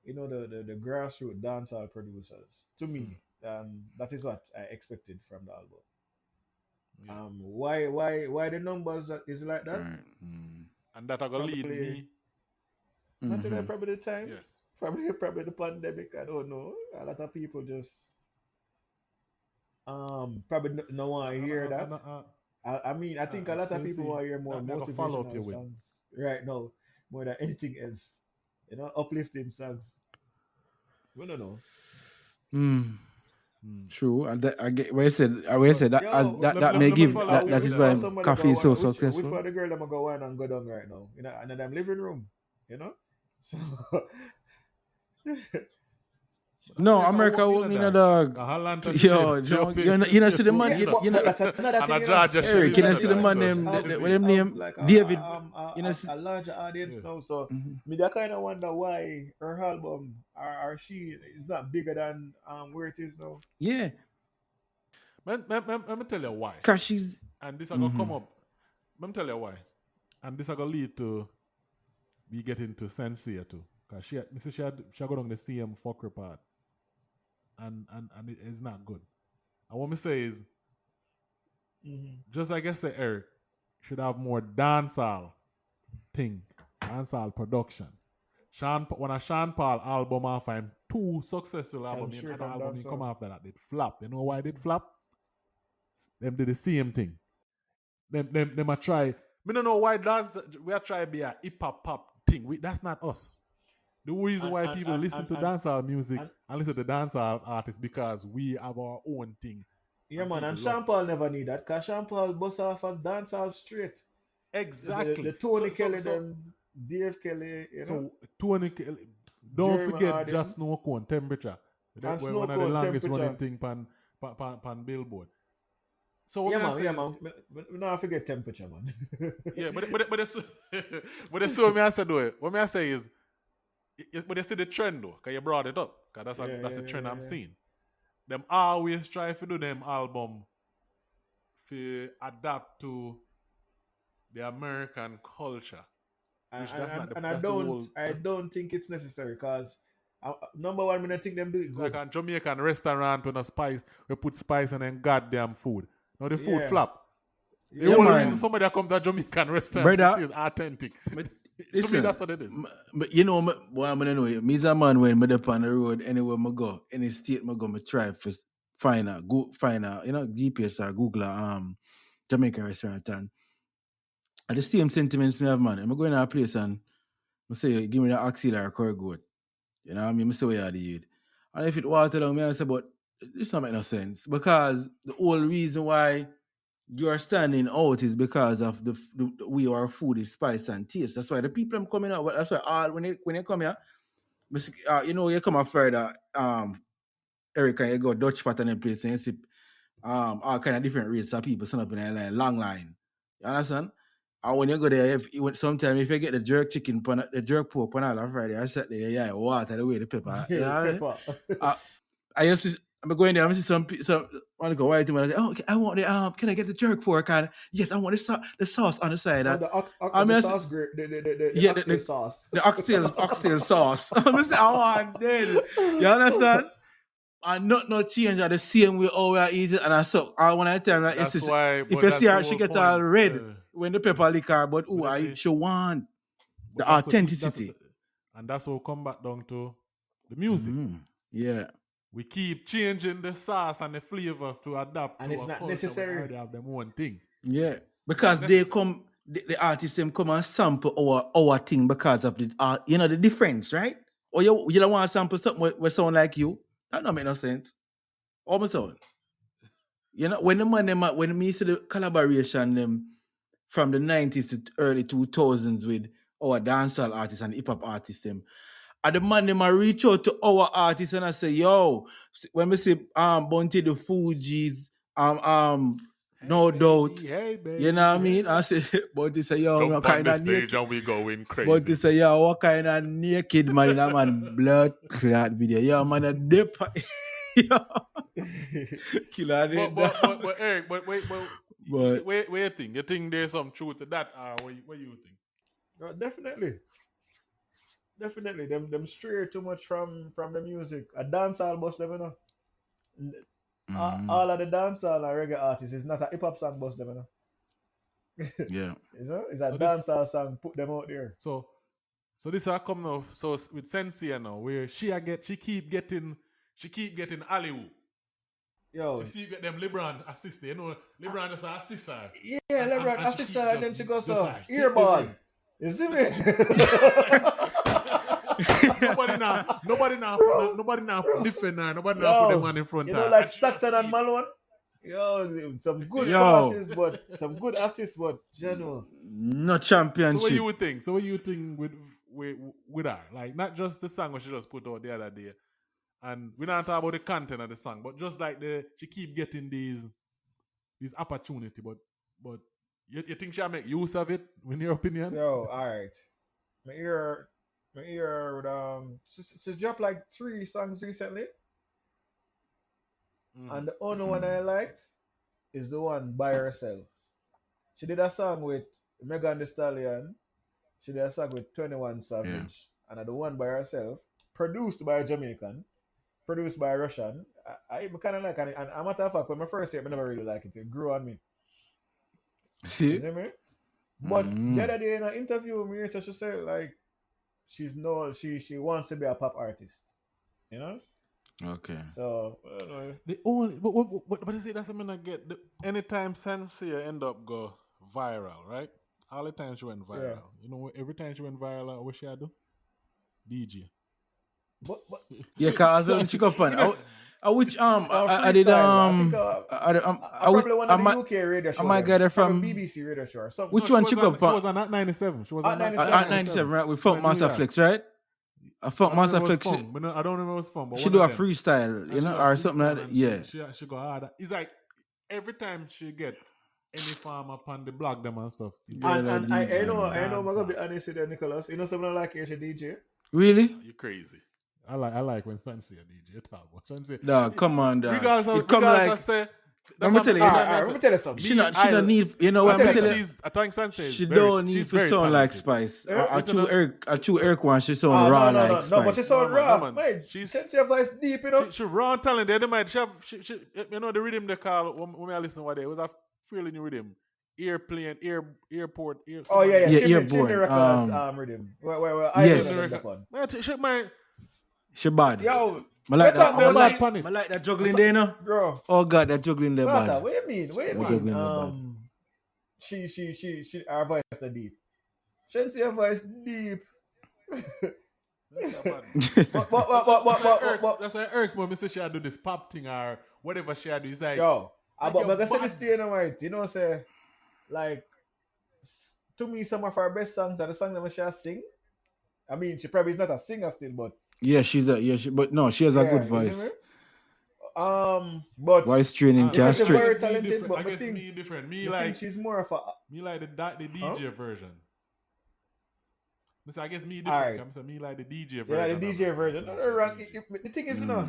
[SPEAKER 3] the grassroots dancehall producers. To me, that is what I expected from the album. Why the numbers is like that?
[SPEAKER 1] And that are gonna lead me.
[SPEAKER 3] Not today, probably the times, probably the pandemic. I don't know. A lot of people just probably no want to hear that. I mean, I think a lot of people want to hear more motivational songs right now, more than anything else. Uplifting songs. We don't know.
[SPEAKER 2] True, I get where I said that may give that is why coffee is so successful.
[SPEAKER 3] Which one the girl I'm gonna go on and go down right now? And in them living room, So
[SPEAKER 2] no, America won't mean a dog. Yo, you know, see the man.
[SPEAKER 3] That's another thing.
[SPEAKER 2] Eric, you know, see the man them name
[SPEAKER 3] like
[SPEAKER 2] David.
[SPEAKER 3] A larger audience now. So I kind of wonder why her album or she is not bigger than where it is now.
[SPEAKER 2] Yeah.
[SPEAKER 1] Let me tell you why.
[SPEAKER 2] Cause she's
[SPEAKER 1] and this are gonna come up. Let me tell you why. And this are gonna lead to we get into Sensei too. Cause she got on the CM fucker part. And it is not good. And what me say is, just like I said, Eric should have more dancehall production. When a Sean Paul album off and two successful albums, and album come after that, it flop. You know why it flop? Them did the same thing. Them a try. Me don't know why we are trying to be a hip hop pop thing. That's not us. The reason why people listen to dancehall music and listen to dancehall artists because we have our own thing.
[SPEAKER 3] Yeah, man, and Sean Paul never need that because Sean Paul bust off on dancehall straight.
[SPEAKER 1] Exactly.
[SPEAKER 3] The Tony Kelly, Dave Kelly,
[SPEAKER 1] So Tony Kelly, don't
[SPEAKER 3] Jeremy
[SPEAKER 1] forget
[SPEAKER 3] Harden.
[SPEAKER 1] Just Snow Cone temperature.
[SPEAKER 3] And Snow
[SPEAKER 1] one of the
[SPEAKER 3] Cone
[SPEAKER 1] longest
[SPEAKER 3] temperature.
[SPEAKER 1] running thing pan Billboard. So what
[SPEAKER 3] man. We not forget temperature, man.
[SPEAKER 1] Yeah, but that's what me I say though. What me I say is. But you see the trend though, because you brought it up. Because that's a trend I'm seeing. Them always try to do them album to adapt to the American culture. Which
[SPEAKER 3] I don't think it's necessary because number one, I think them do it good.
[SPEAKER 1] Like a Jamaican restaurant with no spice, we put spice and then goddamn food. Now the food flop. The only reason somebody that come to a Jamaican restaurant is authentic. To me, that's what it is.
[SPEAKER 2] But you know, what I'm gonna know, me's a man when I'm on the road, anywhere I go, any state I go, I try for find a GPS or Google Jamaican restaurant, and at the same sentiments me have, man. I'm going to a place and I say, give me the auxiliary or curry goat. You know what I mean? I say, where you the and if it water down, I say, but this don't make no sense because the whole reason why you are standing out is because of the way our food is spiced and taste. That's why the people I'm coming out. That's why all when you come here, you come up further, Eric, and you go Dutch pot and place and you see all kind of different rates of people stand up in a line, long line. You understand? And when you go there, sometimes if you get the jerk chicken, the jerk pork on all Friday, I sit there, yeah, water the way the pepper. You know what I mean? I used to. I'm going there. I'm see some want to go white man. I say, oh, okay, I want the can I get the jerk pork? And yes, I want the sauce on the side.
[SPEAKER 3] And the sauce, the oxtail sauce.
[SPEAKER 2] The oxtail sauce. I'm say, I want that. You understand? And no change are the same way all we are eating. And I saw when I tell her, if you see her, she get all red when the pepper lick her, but she want the authenticity.
[SPEAKER 1] And that's what we come back down to the music.
[SPEAKER 2] Mm-hmm. Yeah.
[SPEAKER 1] We keep changing the sauce and the flavor to adapt
[SPEAKER 3] and
[SPEAKER 1] to
[SPEAKER 3] it's
[SPEAKER 1] a
[SPEAKER 3] not
[SPEAKER 1] culture.
[SPEAKER 3] necessary.
[SPEAKER 1] They have them one thing.
[SPEAKER 2] Yeah. Because they come, the artists them come and sample our thing because of the the difference, right? Or you don't want to sample something where sound like you. That don't make no sense. Almost all. When me see the collaboration them from the 90s to early 2000s with our dancehall artists and hip hop artists them, and the man them reach out to our artists and I say, yo, when we say Bunty the Fugees, No Doubt,
[SPEAKER 1] hey, baby,
[SPEAKER 2] you know what I mean? I say, Bunty say, yo,
[SPEAKER 1] what kind of naked? And we going crazy.
[SPEAKER 2] Bunty say, yo, what kind of naked man in that man blood clot video? Yo, man, a dip. Killer.
[SPEAKER 1] But Eric, wait, you think? You think there's some truth to that? What you think?
[SPEAKER 3] Definitely. Them stray too much from the music. A dancehall bust them, you know. All of the dancehall and reggae artists is not a hip hop song bust them, you know.
[SPEAKER 2] Yeah.
[SPEAKER 3] It's a dancehall song, put them out there.
[SPEAKER 1] So this will come now. So with Sensei now, where she keep getting alley-oop.
[SPEAKER 3] Yo.
[SPEAKER 1] You see, get them LeBron assist. You know, LeBron is an assistant.
[SPEAKER 3] Yeah, LeBron assistant, and then she goes earball. You see me?
[SPEAKER 1] Nobody now defend her. Nobody now put them on in front.
[SPEAKER 3] You know, like Stockton and Malone. Yo, some good assists, but general.
[SPEAKER 2] No championship.
[SPEAKER 1] So what you think with her? Like not just the song what she just put out the other day. And we not talk about the content of the song, but just like she keep getting these opportunity, but you think she'll make use of it, in your opinion?
[SPEAKER 3] Yo, alright. My ear she dropped like 3 songs recently. And the only one I liked is the one by herself. She did a song with Megan Thee Stallion. She did a song with 21 Savage. Yeah. And the one by herself, produced by a Jamaican, produced by a Russian. I kind of like it. And a matter of fact, when I first heard it, I never really liked it. It grew on me.
[SPEAKER 2] See?
[SPEAKER 3] You see me? But the other day in an interview with me, she said like she wants to be a pop artist. You know?
[SPEAKER 2] Okay.
[SPEAKER 3] So I don't know.
[SPEAKER 1] The only but you see that's something I get. Anytime Sensei end up go viral, right? All the time she went viral. Yeah. You know, every time she went viral, what she do? DJ.
[SPEAKER 3] But
[SPEAKER 2] yeah, cause when she go fun. Which I did
[SPEAKER 3] I probably one of the UK radio show.
[SPEAKER 2] I might get her from
[SPEAKER 3] BBC radio show or something.
[SPEAKER 2] Which one she go?
[SPEAKER 1] She was on at 97. She was on
[SPEAKER 2] at 97, right? With Funk Master Flex, right? Funk Master Flex.
[SPEAKER 1] I don't remember it was fun, but
[SPEAKER 2] she do a freestyle, you know, or something like that. Yeah.
[SPEAKER 1] She go hard. It's like every time she get any farm up on the blog them and stuff.
[SPEAKER 3] And I know I'm gonna be honest with you, Nicholas. You know something like here, she DJ.
[SPEAKER 2] Really?
[SPEAKER 1] You crazy. I like when Sensei a DJ talk about Sensei.
[SPEAKER 2] No, come on, dog.
[SPEAKER 1] Regardless of say.
[SPEAKER 2] Let me tell
[SPEAKER 3] you something.
[SPEAKER 2] She don't need, you know what I'm telling you.
[SPEAKER 1] I think Sensei
[SPEAKER 2] she don't need to sound like Spice. A true Eric one, she sound raw like Spice.
[SPEAKER 3] No, but she sound raw. Sensei voice deep, you know.
[SPEAKER 1] She raw talented. She you know the rhythm they call when I listen one day. It was a fairly new rhythm. airplane, airport,
[SPEAKER 3] Oh yeah. She
[SPEAKER 2] Airborne.
[SPEAKER 3] records Riddim. Well, I
[SPEAKER 2] Yes.
[SPEAKER 3] know them one.
[SPEAKER 2] She bad.
[SPEAKER 3] Yo,
[SPEAKER 2] I like that.
[SPEAKER 1] I
[SPEAKER 2] like that juggling there, no?
[SPEAKER 3] Bro.
[SPEAKER 2] Oh God, that juggling there
[SPEAKER 3] Carter,
[SPEAKER 2] bad.
[SPEAKER 3] what you mean? She her voice is deep. Shouldn't say her voice deep.
[SPEAKER 1] That's why it irks when she do this pop thing or whatever she do. It's like,
[SPEAKER 3] yo,
[SPEAKER 1] like
[SPEAKER 3] but I'm gonna say
[SPEAKER 1] bad.
[SPEAKER 3] this to you, right? You know, say like to me, some of her best songs are the songs that she sing. I mean, she probably is not a singer still, but
[SPEAKER 2] yeah, she has a good voice.
[SPEAKER 3] But
[SPEAKER 2] voice training
[SPEAKER 3] she's
[SPEAKER 2] straight.
[SPEAKER 3] very talented. But
[SPEAKER 1] I guess me different. Me
[SPEAKER 3] think she's more of a
[SPEAKER 1] the DJ version. I guess me
[SPEAKER 3] All
[SPEAKER 1] different.
[SPEAKER 3] right.
[SPEAKER 1] Me like the DJ version.
[SPEAKER 3] Yeah, the DJ version. No, wrong. The thing is, you know,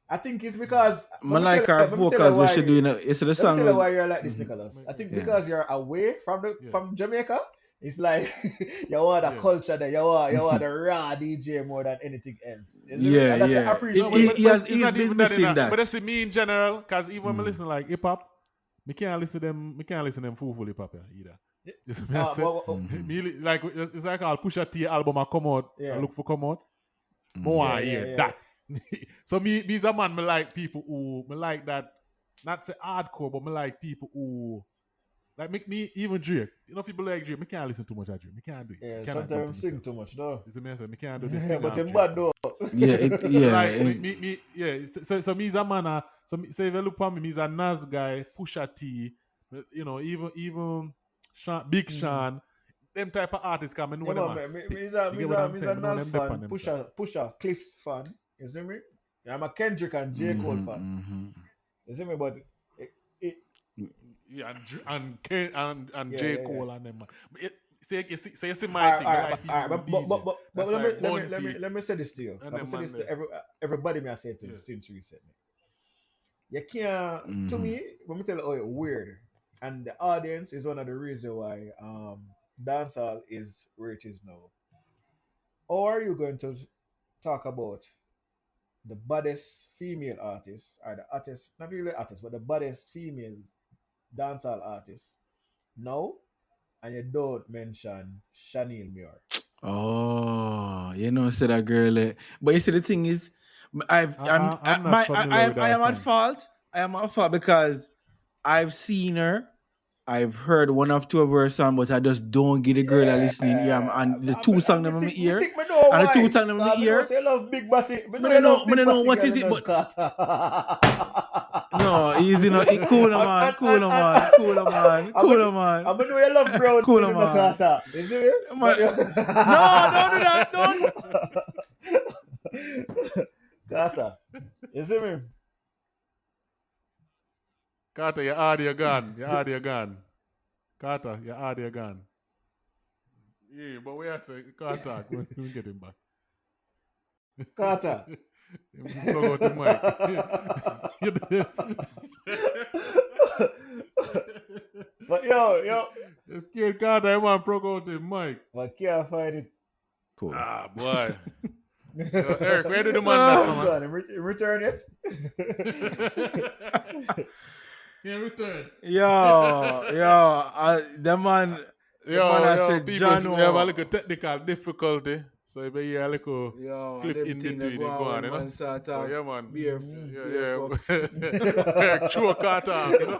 [SPEAKER 3] I think it's because
[SPEAKER 2] I like her vocals when she doing it. It's the song.
[SPEAKER 3] Let me tell you why you're like this, Nicholas. I think because you're away from Jamaica. It's like you want the culture there. You want the raw DJ more than anything else.
[SPEAKER 2] Yeah. He's been missing that.
[SPEAKER 1] But that's me in general. Because even when I listen like hip hop, I can't listen them. I can't listen them full hip hop either. It's like it's like I'll push a T album and come out. I look for come out. More hear that. So me's a man. Me like people who me like that. Not say hardcore, but me like people who. Like make me even Drake. You know, people like Drake. Me can't listen too much of Drake. Me can't do it.
[SPEAKER 3] Yeah, sometimes sing too much though.
[SPEAKER 1] You see me? Me can't do this.
[SPEAKER 3] But I'm bad though.
[SPEAKER 1] So me's a man. So if you look for me, me's a Nas guy, Pusha T. You know, even Sean, Big Sean. Them type of artists come and know them as stick.
[SPEAKER 3] Me's a Nas fan. Pusha Cliff's fan. You see me? I'm a Kendrick and J. Cole fan. You see me? But
[SPEAKER 1] yeah, and J. Cole and them. You see my thing.
[SPEAKER 3] But let me say this to you. Let me say this to everybody. I say to since recently. You can't. To me, let me tell you, it's weird, and the audience is one of the reasons why dancehall is where it is now. How are you going to talk about the baddest female artist, or the artist, not really artist, but the baddest female dancehall artist now, and you don't mention Chanel Muir?
[SPEAKER 2] Oh, say that girl. But you see, the thing is, I am at fault. I am at fault because I've seen her. I've heard one of two of her songs, but I just don't get the girl listening here. And the two songs in my ear. And the two songs in my ear.
[SPEAKER 3] I love Big Batty.
[SPEAKER 2] I don't know what is it, but no, easy no. Cool man.
[SPEAKER 3] I know you love brown.
[SPEAKER 2] Cool man.
[SPEAKER 3] Is it?
[SPEAKER 2] No, don't do that. Don't.
[SPEAKER 3] Carter, is it me?
[SPEAKER 1] Carter, your audio gone. Carter, your audio gone. Yeah, but we are saying Carter, we get him back.
[SPEAKER 3] Carter.
[SPEAKER 1] Plug out the mic.
[SPEAKER 3] But yo.
[SPEAKER 1] You scared Carter, I want to plug out the mic.
[SPEAKER 3] But can't find it.
[SPEAKER 2] Cool.
[SPEAKER 1] Ah, boy. Yo, Eric, where did the man
[SPEAKER 3] that from? Return it.
[SPEAKER 1] Yeah, return.
[SPEAKER 2] The man.
[SPEAKER 1] I said, people, we have a little technical difficulty. So if you hear a little clip in between, go on, you know? Yeah, man. Yeah. True Carter off, you know?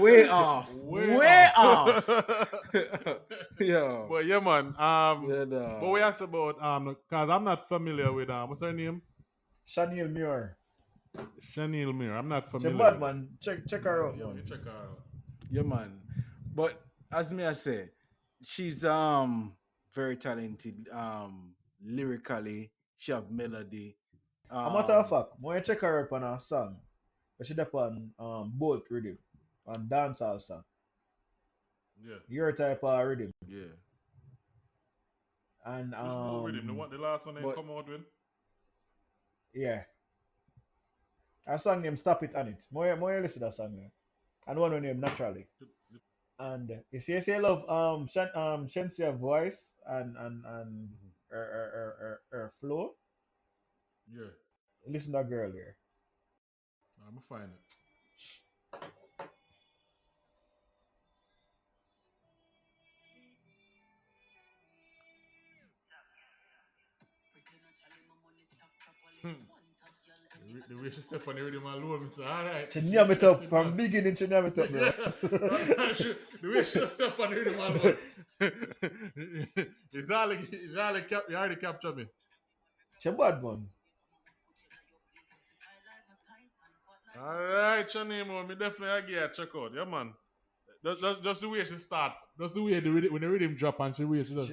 [SPEAKER 2] Way off. Yeah.
[SPEAKER 1] But yeah, man. But we asked about, because I'm not familiar with, what's her name?
[SPEAKER 3] Chanel Muir.
[SPEAKER 1] I'm not familiar.
[SPEAKER 3] She's bad, man. Check her out.
[SPEAKER 1] Yeah, man. Check her out.
[SPEAKER 2] Yeah, man. But as me I say, she's very talented. Lyrically, she have melody.
[SPEAKER 3] As a matter of fact, when you check her up on her song, she up on both Riddim, on dancehall song.
[SPEAKER 1] Yeah.
[SPEAKER 3] Your type of Riddim.
[SPEAKER 2] Yeah.
[SPEAKER 3] And
[SPEAKER 1] Riddim, the last one they come out with.
[SPEAKER 3] Yeah. A song named Stop It On It. More listen to that song there. And one named Naturally. And you see I love Shensia voice and her flow.
[SPEAKER 1] Yeah.
[SPEAKER 3] Listen to that girl there.
[SPEAKER 1] I'm gonna find it. The way she step on the rhythm alone, so alright.
[SPEAKER 3] She name it up from beginning. She name it up, bro.
[SPEAKER 1] The way she step on the rhythm alone. It's you already captured me.
[SPEAKER 3] She bad man.
[SPEAKER 1] Alright, Chanimo, me definitely give her a check out. Yeah, man. Just the way she start. Just the way when the rhythm drop and she wait, she just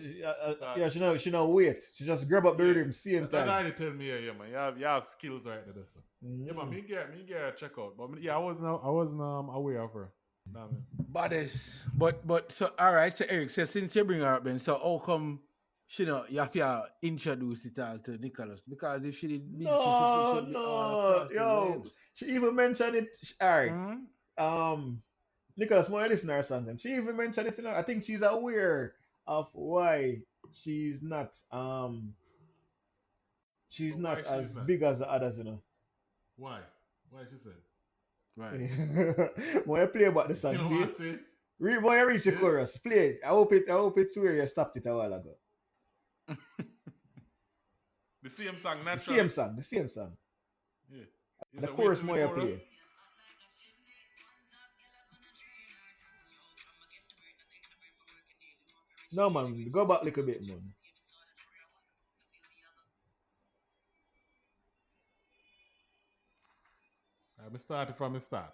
[SPEAKER 3] She know wait. She just grab up the rhythm same
[SPEAKER 1] That
[SPEAKER 3] time.
[SPEAKER 1] already tell me, yeah, man. You have skills right there, so. Yeah, man. Me get a check out, but I wasn't aware of her. Nah, man.
[SPEAKER 2] But so all right. So Eric, so since you bring her up, then so how come? You know, you have to introduce it all to Nicholas because if she did, she should be all across the waves.
[SPEAKER 3] She even mentioned it. Alright. Nicholas, more listener or something. She even mentioned it. I think she's aware of why she's not as big as the others,
[SPEAKER 1] Why? Why she said?
[SPEAKER 2] Right.
[SPEAKER 3] When I play about the song, see? When I reach the chorus, play it. I hope it's where you stopped it a while ago.
[SPEAKER 1] The same song, naturally.
[SPEAKER 3] The same song.
[SPEAKER 1] Yeah.
[SPEAKER 3] The chorus more you play. No, man, go back a little bit, man.
[SPEAKER 1] I started from the start.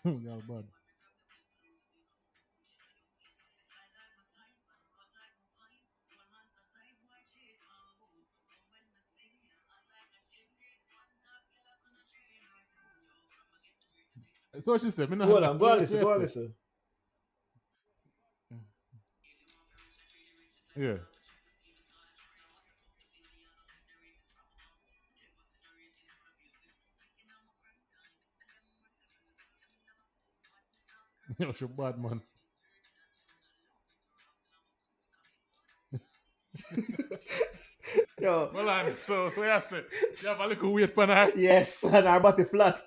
[SPEAKER 1] Yeah, bad. So what she said.
[SPEAKER 3] Go on, listen.
[SPEAKER 1] Yeah. Yo, she bad, man.
[SPEAKER 3] Yo.
[SPEAKER 1] Well, on. So, what I said? You have a little weight for her?
[SPEAKER 3] Yes, and our body flat.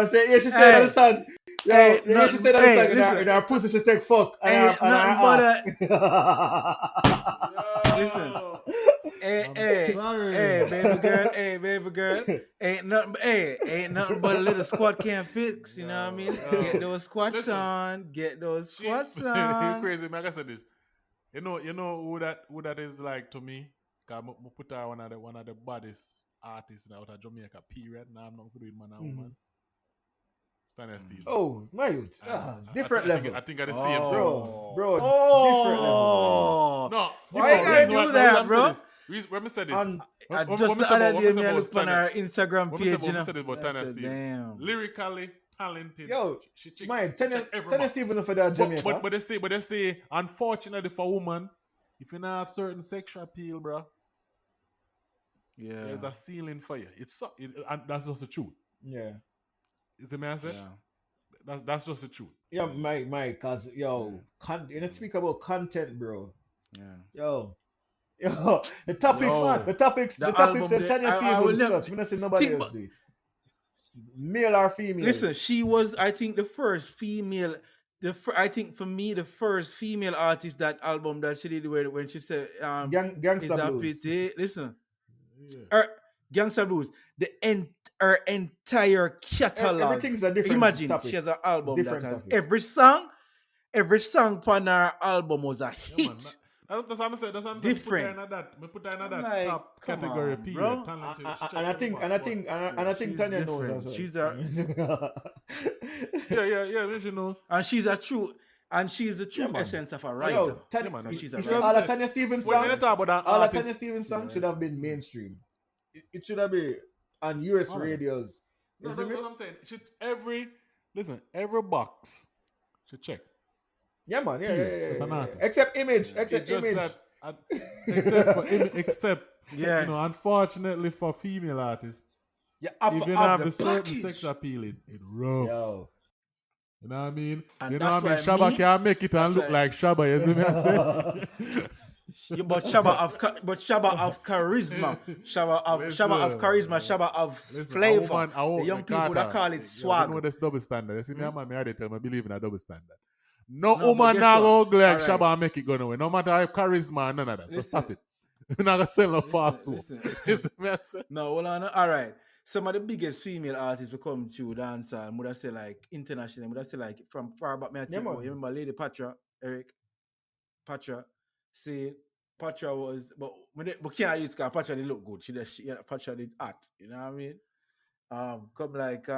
[SPEAKER 3] Say, she said on the song. She said on the song in our pussy she take fuck. And our ass.
[SPEAKER 2] Listen. Hey, baby girl. Ain't nothing but a little squat can't fix. You know what I mean? Get those squats on.
[SPEAKER 1] You crazy, man. Like I said this. You know who that is like to me? Cause I put her one of the baddest artists out of Jamaica. Period. Now I'm not good with man and woman. Stanley Steve.
[SPEAKER 3] Oh, my youth. Different level.
[SPEAKER 1] I think I the same, bro.
[SPEAKER 3] Different level.
[SPEAKER 1] No,
[SPEAKER 2] why you gotta do that, bro?
[SPEAKER 1] When me said this,
[SPEAKER 2] just the other day, me look on our Instagram page.
[SPEAKER 1] When me said this about Stanley Steve, lyrically talented.
[SPEAKER 3] Yo, man, Stanley Steve for that Jamaica.
[SPEAKER 1] But they say, unfortunately for woman, if you not have certain sexual appeal, bro, there's a ceiling for you. And that's just the truth.
[SPEAKER 3] Yeah.
[SPEAKER 1] Is the man said? Yeah. That's just the truth.
[SPEAKER 3] Yeah, my, cause you don't speak about content, bro.
[SPEAKER 2] Yeah.
[SPEAKER 3] Yo, the topics that Tanya Stevens touch. We don't see nobody else do it. Male or female.
[SPEAKER 2] Listen, she was, I think, the first female. I think for me, the first female artist that album that she did when she said,
[SPEAKER 3] Gangsta Blues.
[SPEAKER 2] Listen, Gangsta Blues. Her entire catalog.
[SPEAKER 3] Everything's a different
[SPEAKER 2] Imagine
[SPEAKER 3] topic.
[SPEAKER 2] she has an album
[SPEAKER 3] Different
[SPEAKER 2] that has
[SPEAKER 3] topic.
[SPEAKER 2] every song on her album was a hit.
[SPEAKER 1] Yeah, that's what I'm saying.
[SPEAKER 2] Different.
[SPEAKER 1] We put her in that top category,
[SPEAKER 2] on,
[SPEAKER 1] bro.
[SPEAKER 3] And I think Tanya knows as well.
[SPEAKER 2] She's
[SPEAKER 1] yeah, she knows.
[SPEAKER 2] And she's the true essence of a writer.
[SPEAKER 3] Yo,
[SPEAKER 2] she's a
[SPEAKER 3] all of Tanya Stevens songs. All of Tanya Stevens songs should have been mainstream. It should have been on US radios.
[SPEAKER 1] That's what I'm saying. Every box should check.
[SPEAKER 3] Yeah, man. Yeah.
[SPEAKER 1] Artist.
[SPEAKER 3] Except image.
[SPEAKER 1] Unfortunately for female artists,
[SPEAKER 2] Yeah,
[SPEAKER 1] if you have a certain sex appeal, it rough.
[SPEAKER 3] Yo.
[SPEAKER 1] You know what I mean?
[SPEAKER 2] And
[SPEAKER 1] you know what I
[SPEAKER 2] that's
[SPEAKER 1] mean?
[SPEAKER 2] why
[SPEAKER 1] Shabba can't make it and look
[SPEAKER 2] why-
[SPEAKER 1] like Shabba, you see me I say?
[SPEAKER 2] but Shabba of charisma, Shabba of charisma, Shabba of flavor. The young people that call it swag.
[SPEAKER 1] You know this double standard. You see me, man, me already tell me I believe in a double standard.
[SPEAKER 2] No,
[SPEAKER 1] No
[SPEAKER 2] but
[SPEAKER 1] woman
[SPEAKER 2] guess
[SPEAKER 1] now
[SPEAKER 2] what?
[SPEAKER 1] go like
[SPEAKER 2] All right.
[SPEAKER 1] Shabba and make it go away. No matter how charisma and none of that. So stop it. You're not gonna sell no false hope. You see me I say?
[SPEAKER 2] No, well, all right. Some of the biggest female artists will come to dancehall. Would I say like international? Would I say like from far back? Me I think,
[SPEAKER 3] man.
[SPEAKER 2] you remember Lady Patra, Eric Patra. See, Patra was, but can't use because Patra did look good. Patra did act. You know what I mean? Come like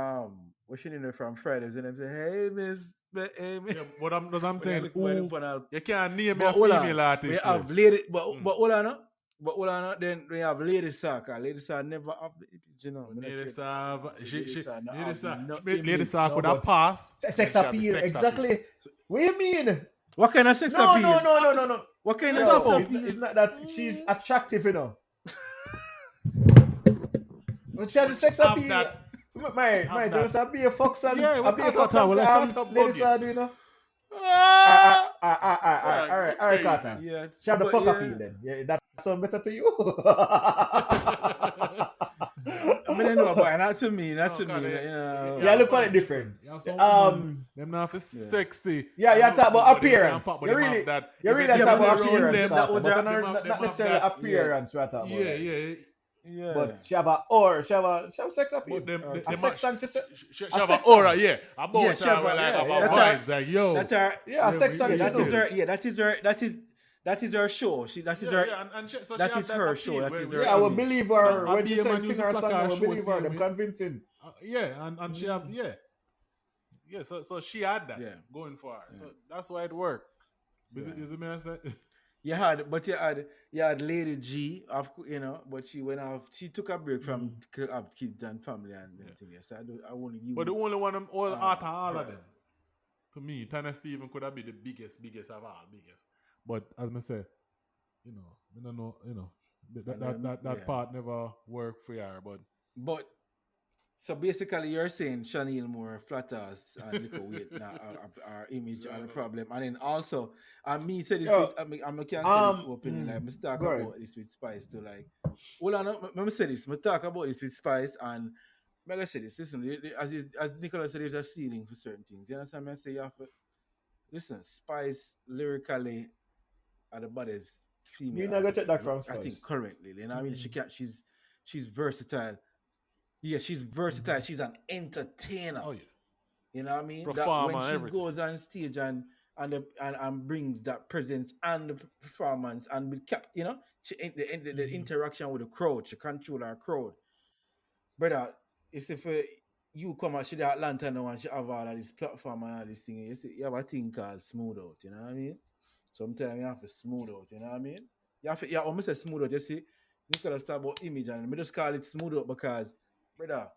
[SPEAKER 2] what's your name from Fridays and them say, hey Miss.
[SPEAKER 1] Yeah, what I'm saying,
[SPEAKER 2] you
[SPEAKER 1] can't name a female artist.
[SPEAKER 2] We have lady, but hold on. But hold on, then we have Lady Saka. Lady Saka never have the image, you know.
[SPEAKER 1] Lady Saka,
[SPEAKER 2] Lady
[SPEAKER 1] Saka could have passed.
[SPEAKER 3] Sex appeal, exactly. What do you mean?
[SPEAKER 2] What kind of sex appeal?
[SPEAKER 3] No.
[SPEAKER 2] What kind of sex appeal?
[SPEAKER 3] It's not that she's attractive, you know. But she has a sex appeal. My, don't say be a fox and be a fox and Lady Saka, you know. All right, Carter.
[SPEAKER 2] Yeah,
[SPEAKER 3] she have the fuck appeal then. Yeah, that sound better to you.
[SPEAKER 2] I mean, no, but not to me.
[SPEAKER 3] Yeah, look at it different.
[SPEAKER 1] Them not for sexy.
[SPEAKER 3] Yeah, you talk about appearance. You really talk about appearance. But not necessarily appearance.
[SPEAKER 2] Yeah.
[SPEAKER 3] But she have a aura. She have sex appeal. A sex and
[SPEAKER 1] she have an aura, yeah. About
[SPEAKER 2] she have
[SPEAKER 1] about vibes, like yo.
[SPEAKER 3] Sex and
[SPEAKER 2] that is her show. That is her. That is her show. That is her.
[SPEAKER 3] Yeah, I will believe her when she says sing her song. I will believe her. I'm convincing.
[SPEAKER 1] And she have So she had that going for her. So that's why it worked. Is it me I say?
[SPEAKER 2] You had Lady G, but she went off. She took a break from kids and family and everything. So I want to give.
[SPEAKER 1] But the only one of them all out of all of them, to me, Tana Steven could have been the biggest of all, biggest. But as I say, I don't know, that part never worked for her.
[SPEAKER 2] But so basically, you're saying Chanel more flatters and little weight, our image and the problem, and then also, me say this. I'm not say this openly. Like, me talk about this with Spice too. Like, hold on, let me say this. Me talk about this with Spice, and I say this. Listen, as Nicola said, there's a ceiling for certain things. You understand me? I say you have to listen. Spice lyrically are the baddest female.
[SPEAKER 3] You not gonna take that from Spice.
[SPEAKER 2] I think currently, you know, I mean, she's versatile. Yeah, she's versatile. She's an entertainer.
[SPEAKER 1] Oh yeah.
[SPEAKER 2] You know what I mean?
[SPEAKER 1] Performer,
[SPEAKER 2] that when she
[SPEAKER 1] everything.
[SPEAKER 2] goes on stage and brings that presence and the performance and with the interaction with the crowd, she control her crowd. Brother, it's if you come and she the Atlanta now and she have all of this platform and all this thing, you have a thing called smooth out, you know what I mean? Sometimes you have to smooth out, you know what I mean? You have to, almost say smooth out, you see? Nicola talk about image and me just call it smooth out because, brother,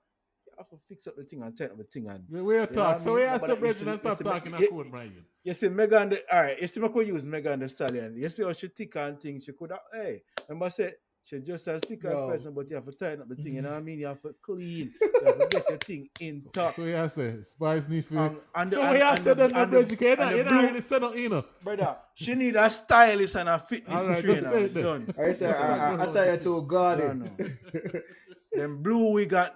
[SPEAKER 2] you have to fix up the thing and tighten up the thing and
[SPEAKER 1] we're talking. So we have to bridge and stop talking and code, Brian.
[SPEAKER 2] You see Megan alright, you see I could use Megan the Stallion. You see how she tick and things she could have remember say she just has stick as person, but you have to tighten up the thing, you know what I mean? You have to clean, you have to get your thing intact.
[SPEAKER 1] So yeah, say Spice need to
[SPEAKER 2] brother, she need a stylist and a fitness trainer. Done.
[SPEAKER 3] I say I tell you to God.
[SPEAKER 2] Them blue we got.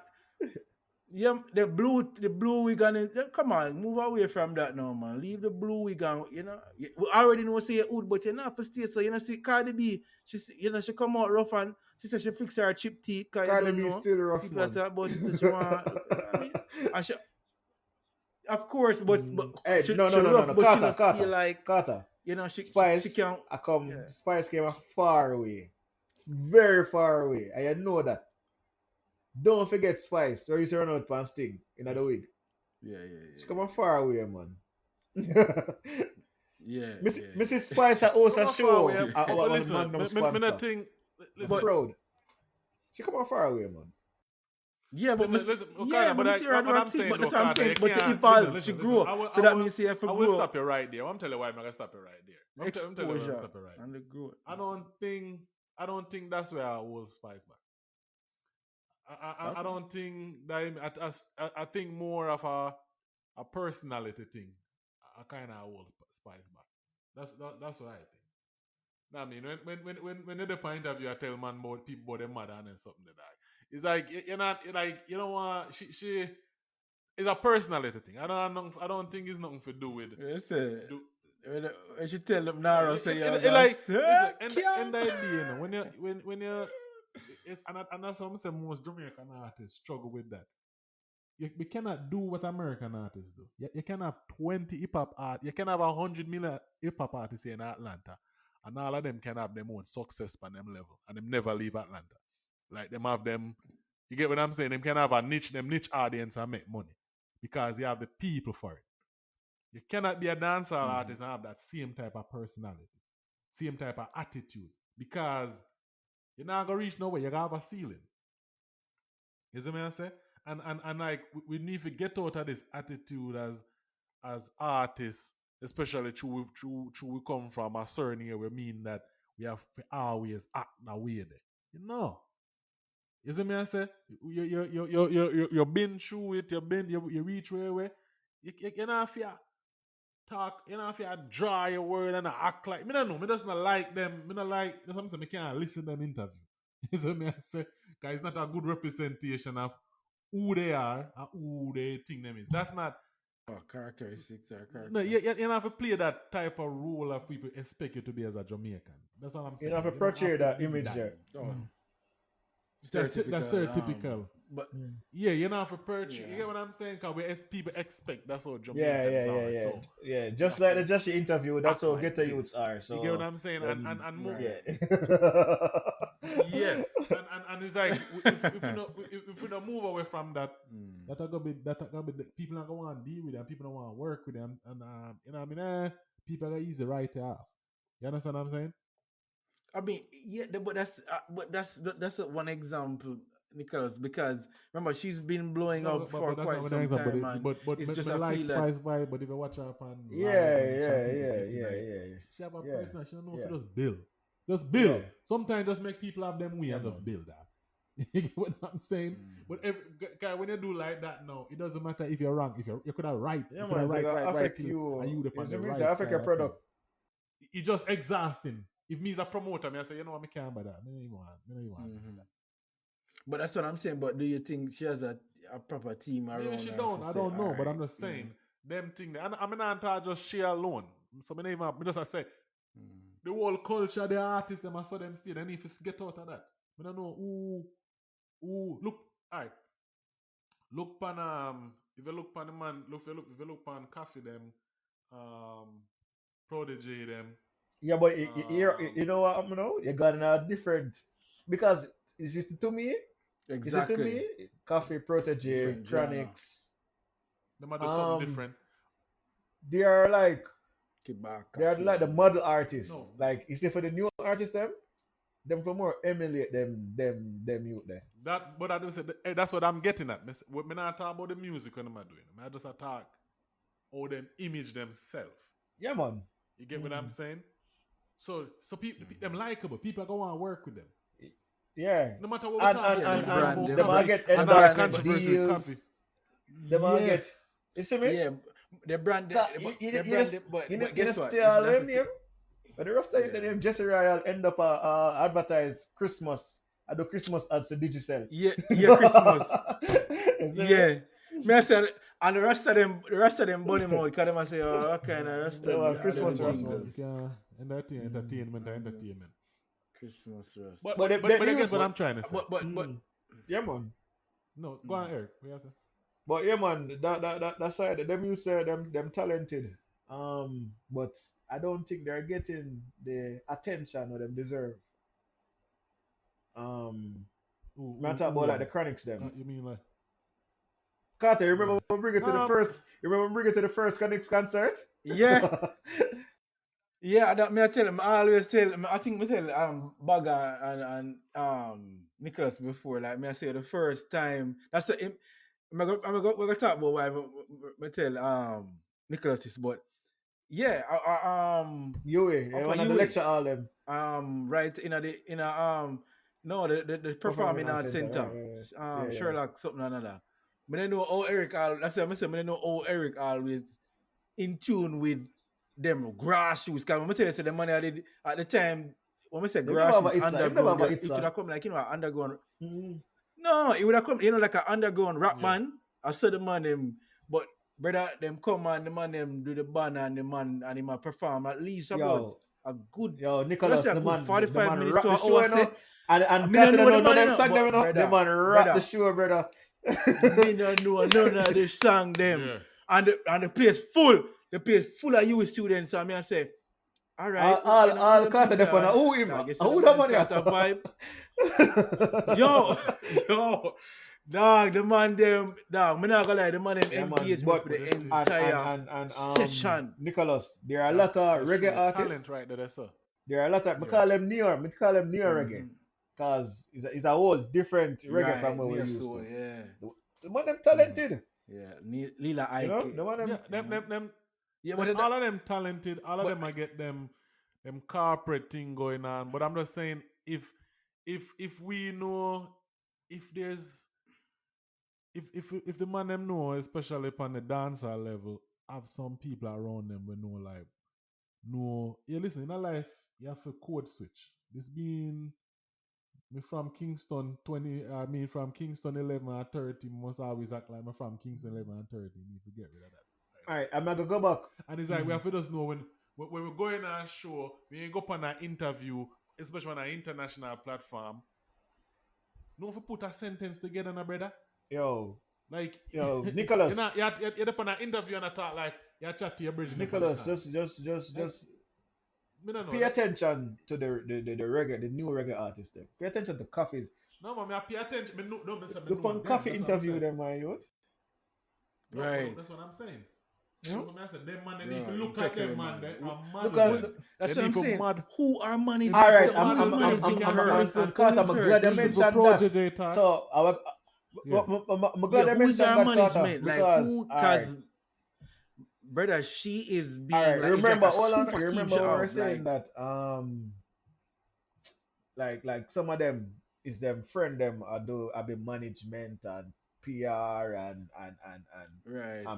[SPEAKER 2] Yeah, the blue wig on come on, move away from that now, man. Leave the blue wig on, we already know say you would, but you're not for stay. So see Cardi B, she come out rough and she said she fix her chip teeth.
[SPEAKER 3] Cardi B still rough.
[SPEAKER 2] People talk about it, she want, and she, of course, but
[SPEAKER 3] hey,
[SPEAKER 2] she,
[SPEAKER 3] no, Carter,
[SPEAKER 2] like
[SPEAKER 3] Carter.
[SPEAKER 2] Spice,
[SPEAKER 3] she can't. Spice came far away, very far away, and you know that. Don't forget Spice, where you run out pan Sting in the week.
[SPEAKER 2] Yeah.
[SPEAKER 3] She come far away, man.
[SPEAKER 2] Mrs.
[SPEAKER 3] Spice hosts a show.
[SPEAKER 1] Listen,
[SPEAKER 3] proud. She come far away, man.
[SPEAKER 2] Yeah, but
[SPEAKER 1] listen,
[SPEAKER 2] but I'm saying, but to evolve, she grew up. So that means you have to grow.
[SPEAKER 1] I will stop you right there. I'm telling you why I'm gonna stop you right there. I'm telling you why I'm
[SPEAKER 2] Exposure
[SPEAKER 1] stop you right
[SPEAKER 2] and the growth.
[SPEAKER 1] I don't think that's where I will Spice back. I don't think that. I think more of a a personality thing, I kind of hold Spice back. That's what I think. I mean, when they do interview, I tell man about people about their mother and something like that. It's like you're not like you know what she it's a personality thing. I don't think it's nothing to do with.
[SPEAKER 2] When she tell them Naro say you're
[SPEAKER 1] like and the idea, you know, when you it's, and that's what I'm saying. Most Jamaican artists struggle with that. We cannot do what American artists do. You can have 20 hip hop art. You can have 100 million hip hop artists here in Atlanta, and all of them can have their own success on them level, and them never leave Atlanta. Like them have them. You get what I'm saying? Them can have a niche audience and make money because you have the people for it. You cannot be a dancehall artist and have that same type of personality, same type of attitude, because you're not gonna reach nowhere. You gotta have a ceiling. You see what I'm saying? And like we need to get out of this attitude as artists, especially through we come from a certain area. We mean that we have to always act that way there. You know. You see me I say? You've been through it, you reach where you not feel talk, you know, if you draw your word and act like, me don't know, me just not like them, me not like, that's what I'm saying, me can't listen to them interview. You see me I say? Because it's not a good representation of who they are and who they think them is. That's not...
[SPEAKER 2] characteristics or characteristics.
[SPEAKER 1] No, you don't have to play that type of role of people expect you to be as a Jamaican. That's what I'm saying.
[SPEAKER 3] You don't have to portray that image there.
[SPEAKER 1] That's stereotypical.
[SPEAKER 2] But
[SPEAKER 1] yeah, you know, for purchase, you get what I'm saying? Because people expect that's how Jamaicans are. So,
[SPEAKER 3] yeah. Just like the Joshy interview, that's how ghetto youths are. So
[SPEAKER 1] you get what I'm saying? And more.
[SPEAKER 3] Yeah.
[SPEAKER 1] Yes, and it's like if we don't move away from that, that are gonna be people are gonna want to deal with them, people don't want to work with them, and you know what I mean? People are easy right off. You understand what I'm saying?
[SPEAKER 2] I mean, yeah, but that's one example, Nicholas, because remember she's been blowing up for quite some time,
[SPEAKER 1] but
[SPEAKER 2] it's just
[SPEAKER 1] I
[SPEAKER 2] like
[SPEAKER 1] Spice vibe. But if you watch her up on
[SPEAKER 3] yeah.
[SPEAKER 1] She have a person. She don't know if it just build. Yeah. Sometimes just make people have them way and just build that. You get what I'm saying? But when you do like that now, it doesn't matter if you're wrong. If you could have right,
[SPEAKER 3] you could have right, and you the right affect your product.
[SPEAKER 1] It's just exhausting. If me as a promoter, I say, you know what, I can't buy that. I don't even want that.
[SPEAKER 2] But that's what I'm saying. But do you think she has a proper team around?
[SPEAKER 1] Yeah, she don't. I don't know, but I'm just saying them thing. And I'm not just she alone. So I just say the whole culture, the artists, them I saw them still. They need to get out of that. I don't know who look. Alright, look pan if you look pan the man, if you look pan Coffee them, Prodigy them.
[SPEAKER 3] Yeah, but you know what I'm know? You got a different, because it's just to me.
[SPEAKER 2] Exactly.
[SPEAKER 3] To me, Coffee, Protege, Chronics.
[SPEAKER 1] They might do something different.
[SPEAKER 3] They are like they are like the model artists.
[SPEAKER 1] No.
[SPEAKER 3] Like you see for the new artists them for more emulate them youth there.
[SPEAKER 1] That's what I'm getting at. Me not talk about the music when I'm doing. I just talk how them image themselves.
[SPEAKER 3] Yeah, man.
[SPEAKER 1] You get what I'm saying? So people, them likable. People are going to work with them.
[SPEAKER 3] Yeah.
[SPEAKER 1] No matter what we talk about.
[SPEAKER 3] And they might get endorsement deals. They might get. You see me?
[SPEAKER 2] Yeah. They're branded. But guess what?
[SPEAKER 3] But the rest of the name Jesse Royal end up advertise Christmas. I do Christmas ads to Digicel.
[SPEAKER 2] Yeah, Christmas. Yeah. Me I said, and the rest of them bunny mode because them I say, oh, okay, the rest of
[SPEAKER 3] Christmas rust.
[SPEAKER 1] And that entertainment.
[SPEAKER 2] Christmas rust.
[SPEAKER 1] But I guess what I'm trying to say.
[SPEAKER 2] But
[SPEAKER 3] yeah, man.
[SPEAKER 1] No, go on, Eric. What you say?
[SPEAKER 3] But yeah, man, that side, them you say them talented. But I don't think they're getting the attention that them deserve. I'm talking about like the Chronics them.
[SPEAKER 1] You mean like
[SPEAKER 3] Carter, remember when we bring it to the first? You remember when we bring it to the first Chronics concert?
[SPEAKER 2] Yeah. Yeah, that me I tell him. I always tell him. I think we tell Bagger and Nicholas before. Like me I say the first time. That's the. We're gonna talk about why we tell Nicholas this, but yeah,
[SPEAKER 3] you want to lecture all them.
[SPEAKER 2] Right in the performing arts center.
[SPEAKER 3] Yeah.
[SPEAKER 2] Sherlock something or another. I know how Eric that's what I say. I know how Eric always in tune with them grassroots. Because I'm tell you, the money at the time when we say grassroots underground, it would have come like underground.
[SPEAKER 3] Mm-hmm.
[SPEAKER 2] No, it would have come like an underground rap man. I saw the man them, but brother them come and the man them do the band and the man and him perform at least about a good.
[SPEAKER 3] Nicholas,
[SPEAKER 2] the
[SPEAKER 3] man,
[SPEAKER 2] 45 minutes to an
[SPEAKER 3] hour.
[SPEAKER 2] Say,
[SPEAKER 3] and
[SPEAKER 2] I don't know
[SPEAKER 3] them song them, the man rap the show, brother.
[SPEAKER 2] Me don't know none of the song them. Yeah. And the place full. The place full of you students. So I say, all right.
[SPEAKER 3] All Carter the fun. Who him? Who the money?
[SPEAKER 2] Vibe. Yo. Dog, the man them, dog, I'm not gonna lie, the man them engaged with the entire session.
[SPEAKER 3] Nicholas, there are a lot of reggae artists.
[SPEAKER 1] Talent right there, sir.
[SPEAKER 3] There are a lot of, we call them neo reggae. Because it's a whole different reggae from what we used to.
[SPEAKER 2] Yeah.
[SPEAKER 3] The man them talented.
[SPEAKER 2] Yeah, Lila Ike.
[SPEAKER 3] You know, the one
[SPEAKER 1] them but all of them talented, all of them I get them corporate thing going on. But I'm just saying, if we know, if there's if the man them know, especially upon the dancer level, have some people around them we know, listen, in a life you have a code switch. This being me from Kingston 11 and 30 must always act like me from Kingston 11 and 30. You need to get rid of that.
[SPEAKER 3] Alright, I'm gonna go back.
[SPEAKER 1] And it's like we have to just know when we're going on a show, when you go up on an interview, especially on an international platform, no if you put a sentence together, na brother.
[SPEAKER 3] Yo,
[SPEAKER 1] You're
[SPEAKER 3] Nicholas.
[SPEAKER 1] up on an interview and I talk like you chat to your bridge.
[SPEAKER 3] Nicholas, just pay attention to the reggae, the new reggae artists. Them. Pay attention to Coffee's.
[SPEAKER 1] No, man, I pay attention.
[SPEAKER 3] Look on Coffee interview them, my youth.
[SPEAKER 2] Right.
[SPEAKER 1] That's what I'm saying. So I said, them man, they need to look at them, man. They are mad.
[SPEAKER 2] That's what I'm saying.
[SPEAKER 1] Mad.
[SPEAKER 2] Who are managing?
[SPEAKER 3] All right, I'm Carter. I'm glad you mentioned that. So, I'm glad you mentioned that,
[SPEAKER 2] management? Because, brother, she is being
[SPEAKER 3] remember, hold on. You remember we were saying that, like some of them is them friend them do a bit management and PR and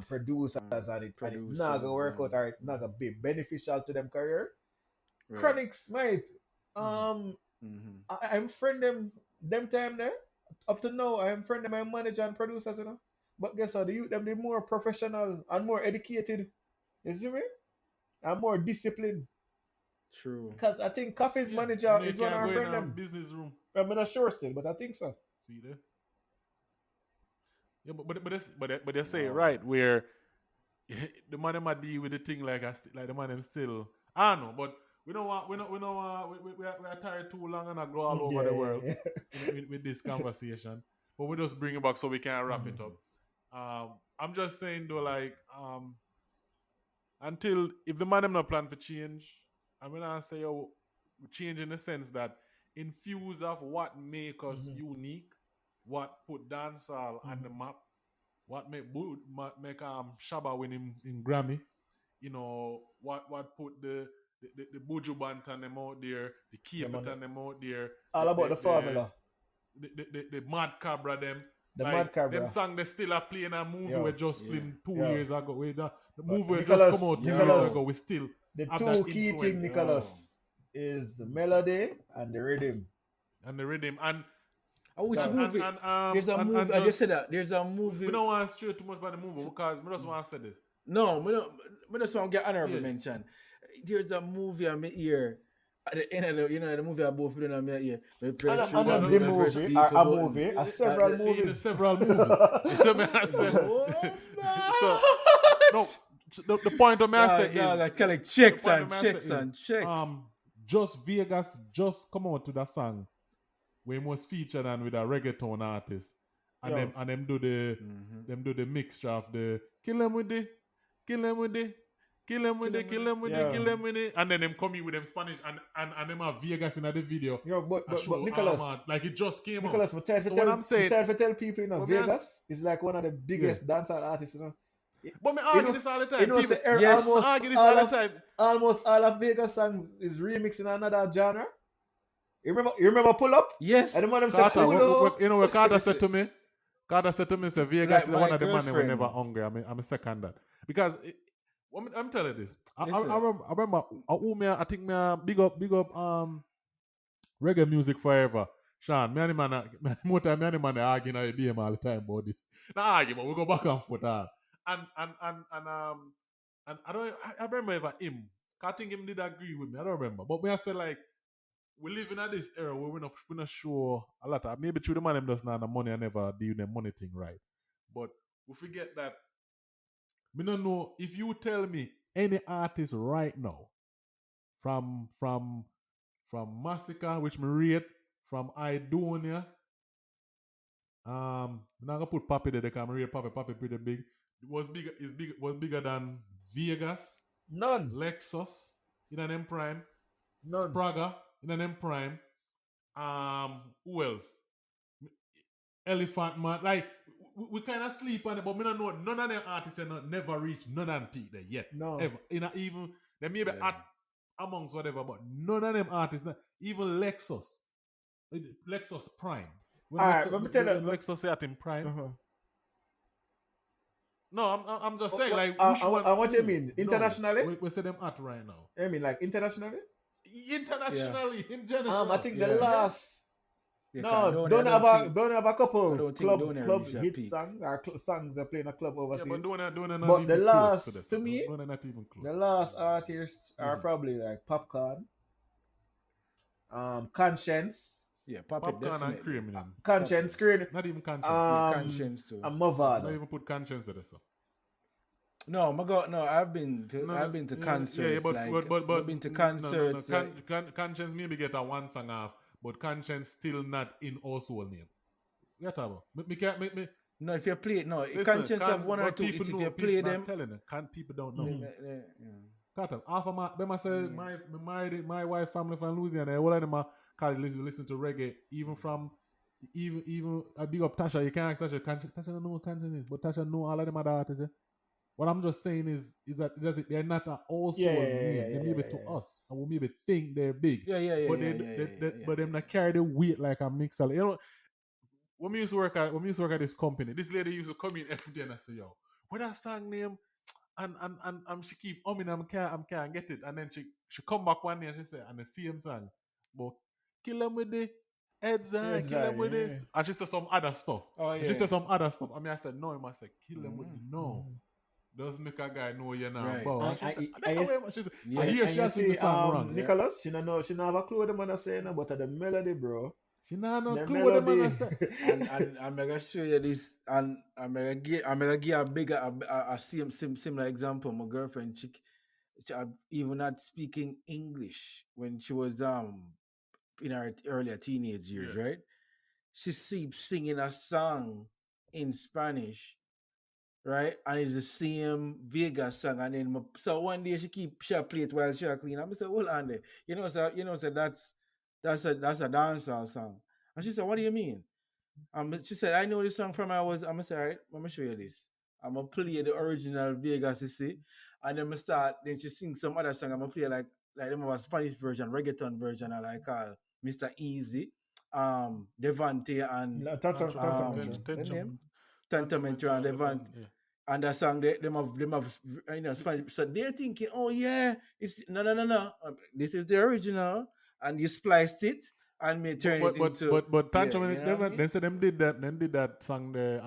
[SPEAKER 3] producers and it not gonna work out or it not gonna be beneficial to them career. Right. Chronics, mate. I'm friend them time there. Up to now, I'm friend them, I'm manager and producers, you know. But guess what? The youth them they more professional and more educated. You see me? And more disciplined.
[SPEAKER 2] True.
[SPEAKER 3] Because I think Coffee's manager is one of our friend them.
[SPEAKER 1] Business room.
[SPEAKER 3] I'm not sure still, but I think so.
[SPEAKER 1] See there? Yeah, but they say right where the man them deal with the thing like the man them still. I don't know, but we are tired too long and I go all over the world with this conversation. But we just bring it back so we can wrap it up. I'm just saying though, like until if the man them not plan for change, I'm gonna say change in the sense that infuse of what make us unique, what put dancehall on the map, what make Shabba win in Grammy, you know, what put the Buju Bantan them out there, the Capleton them out there.
[SPEAKER 3] All about the formula.
[SPEAKER 1] The Mad Cabra them.
[SPEAKER 3] The Mad Cabra.
[SPEAKER 1] Them song they still are playing a movie we just filmed 2 years ago. The movie we
[SPEAKER 3] Nicholas,
[SPEAKER 1] just come out 2 years ago. We still
[SPEAKER 3] the two key things, Nicholas, is the melody and the rhythm. And
[SPEAKER 2] which movie? There's a movie. I just said that. There's a movie.
[SPEAKER 1] We don't want to stray too much about the movie because we just want to say this.
[SPEAKER 2] No, we just want to get honorable mention. There's a movie I'm here. At the end of the movie I both doing I'm here.
[SPEAKER 3] Several movies.
[SPEAKER 1] So the point of my say is
[SPEAKER 2] like collect checks and checks.
[SPEAKER 1] Just Vegas just come out to that song where he was featured and with a reggaeton artist. And them do the mixture of the kill them with the and then them come in with them Spanish and them have Vegas in the video.
[SPEAKER 3] But Nicholas,
[SPEAKER 1] like it just came
[SPEAKER 3] Nicholas,
[SPEAKER 1] out.
[SPEAKER 3] What I'm saying, tell people, you know, Vegas is like one of the biggest dancehall artists, you know.
[SPEAKER 1] But me argue this all the time.
[SPEAKER 3] Almost all of Vegas songs is remixing another genre. You remember Pull Up?
[SPEAKER 2] Yes.
[SPEAKER 3] And the man them said,
[SPEAKER 1] you know what Carter said to me? God said to me, say Vegas
[SPEAKER 2] Like
[SPEAKER 1] is one
[SPEAKER 2] my
[SPEAKER 1] of the man that were
[SPEAKER 2] girlfriend.
[SPEAKER 1] never hungry. I'm a second that. Because I'm telling you this. I
[SPEAKER 2] Listen.
[SPEAKER 1] remember I think me big up reggae music forever. Sean, me and him more time me and him arguing at the DM all the time about this. Not argue, but we go back and forth. And I remember ever him. I think him did agree with me. I don't remember. But when I said like we live in this era where we're not sure a lot of maybe through the man them does not have the money and never do the money thing right. But we forget that me don't know if you tell me any artist right now from Massacre, which me rate, from Idonia. I'm not gonna put Papi there because I rate Papi pretty big. It was bigger than Vegas,
[SPEAKER 3] None.
[SPEAKER 1] Lexus in an M Prime,
[SPEAKER 3] None.
[SPEAKER 1] Spraga in an M Prime. Who else? Elephant Man. Like we kind of sleep on it, but me don't know none of them artists have never reached none of them peak there yet.
[SPEAKER 3] No.
[SPEAKER 1] Ever. Even they may be at amongst whatever, but none of them artists, even Lexus Prime. When
[SPEAKER 3] Alright, let me tell you.
[SPEAKER 1] Lexus say at in Prime.
[SPEAKER 3] Uh-huh.
[SPEAKER 1] No, I'm just saying like
[SPEAKER 3] which one? What you mean? Internationally?
[SPEAKER 1] We say them at right now.
[SPEAKER 3] I mean like internationally?
[SPEAKER 1] Internationally, in general.
[SPEAKER 3] I think the last.
[SPEAKER 2] Yeah,
[SPEAKER 3] No, don't have a couple club hit
[SPEAKER 2] peak.
[SPEAKER 3] songs or songs they play in a club overseas.
[SPEAKER 1] Yeah, but
[SPEAKER 3] but the last,
[SPEAKER 1] close
[SPEAKER 3] to me,
[SPEAKER 1] not even close.
[SPEAKER 3] The last artists are probably like Popcorn, Conscience.
[SPEAKER 2] Yeah,
[SPEAKER 1] Popcorn and Cream.
[SPEAKER 3] Conscience, Cream.
[SPEAKER 1] Not even Conscience.
[SPEAKER 2] Conscience too.
[SPEAKER 3] And Mavado.
[SPEAKER 1] Not even put Conscience there, so.
[SPEAKER 2] No, I've been to concerts.
[SPEAKER 1] Yeah, but
[SPEAKER 2] I've been to concerts.
[SPEAKER 1] Conscience maybe get a one song off, but Conscience still not in household name. What about? Me,
[SPEAKER 2] no, if you play it, Conscience have one or two. If you play them,
[SPEAKER 1] people don't know. Half of my wife family from Louisiana, all of them are listen to reggae, even I big up Tasha. You can't ask Tasha. Tasha don't know what Conscience is, but Tasha know all of them other artists. What I'm just saying is that they're not a household name. They maybe to us, and we maybe think they're big. But them not carry the weight like a mixer. You know, when we used to work at this company, this lady used to come in every day and I say, "Yo, what that song name?" And she keep humming, I can't get it. And then she come back one day and she say, and the same song, but kill them with the heads and kill them with this. And she said some other stuff. She said some other stuff. I said, no, I must say, kill them with the no. Doesn't make a guy know you're not about.
[SPEAKER 3] I hear she the song wrong. Nicholas, she don't have a clue what the man is saying, but the melody, bro.
[SPEAKER 1] She not no clue what the man is saying.
[SPEAKER 2] And I'm gonna show you this, and I'm gonna give a similar example. My girlfriend, she even not speaking English when she was in her earlier teenage years, right? She keeps singing a song in Spanish. Right, and it's the same Vegas song, and then so one day she play it while she clean. I said, hold on there, so that's a dancehall song. And she said, what do you mean? She said, I know this song from I'm gonna say, all right, let me show you this. I'm gonna play the original Vegas, you see, and then then she sing some other song. I'm gonna play like them have a Spanish version, reggaeton version, I like called Mr. Easy, Devante and Tantamento and Devante. And that song, them have Spanish. So they're thinking, oh yeah, it's no. This is the original, and you spliced it and may turn it into.
[SPEAKER 1] But Tantam, they said them did that song there.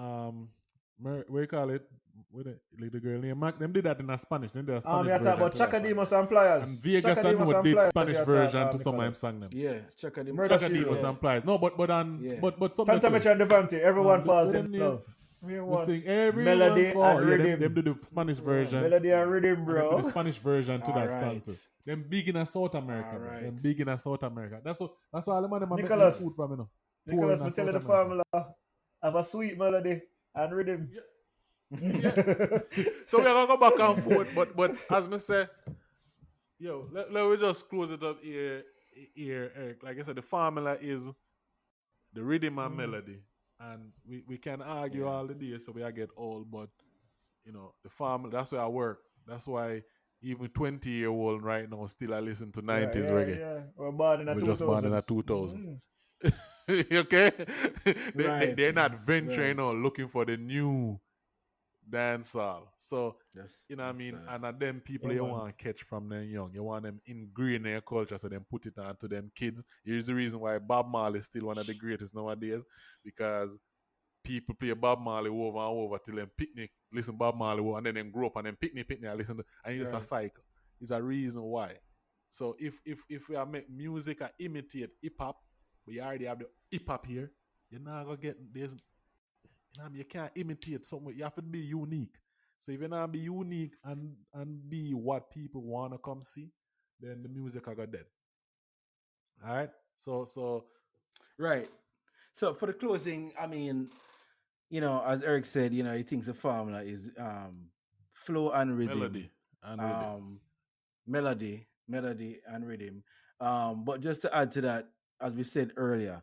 [SPEAKER 1] What you call it? With the girl name Mac, them did that in a Spanish. Then did a Spanish version.
[SPEAKER 3] About Chacademos and Pliers.
[SPEAKER 1] And Vegas and did Spanish version to some of them sang them.
[SPEAKER 2] Yeah,
[SPEAKER 1] Chacademos and Pliers. No, but something.
[SPEAKER 3] Tantamento and Devante, everyone falls in love.
[SPEAKER 1] We sing every
[SPEAKER 3] melody and rhythm.
[SPEAKER 1] Them do the Spanish version.
[SPEAKER 3] Melody and rhythm, bro.
[SPEAKER 1] And the Spanish version to that song too. Them big in South America.
[SPEAKER 2] Right.
[SPEAKER 1] Them big in South America. That's all the man make food from, you know.
[SPEAKER 3] Nicholas, we tell you the formula. Have a sweet melody and rhythm.
[SPEAKER 1] Yeah. So we're gonna go back and forth, but as me say, let me just close it up here, Eric. Like I said, the formula is the rhythm and melody. And we can argue all the day, so we get old, but the formula, that's where I work. That's why even 20-year-old right now still I listen to 90s reggae.
[SPEAKER 3] Yeah. We're just born in a 2000.
[SPEAKER 1] Okay,
[SPEAKER 2] Right.
[SPEAKER 1] they're not venturing
[SPEAKER 2] Right.
[SPEAKER 1] or looking for the new dancehall. So you know what I
[SPEAKER 2] That's
[SPEAKER 1] mean,
[SPEAKER 2] sad.
[SPEAKER 1] and them people
[SPEAKER 3] Yeah,
[SPEAKER 1] you
[SPEAKER 3] man.
[SPEAKER 1] want to catch from them young, you want them ingrained in their culture, so then put it on to them kids. Here's the reason why Bob Marley is still one of the greatest nowadays, because people play Bob Marley over and over till them picnic listen Bob Marley over, and then them grow up and then picnic and listen to, and it's just a
[SPEAKER 3] Right.
[SPEAKER 1] cycle. It's a reason why. So if we are make music and imitate hip hop, we already have the hip hop here. You're not gonna get there's you know, you can't imitate something. You have to be unique. So if you not be unique and be what people wanna come see, then the music I got dead. All right. So
[SPEAKER 2] Right. So for the closing, I mean, as Eric said, he thinks the formula is flow and rhythm,
[SPEAKER 1] melody and rhythm.
[SPEAKER 2] um, melody and rhythm. But just to add to that, as we said earlier,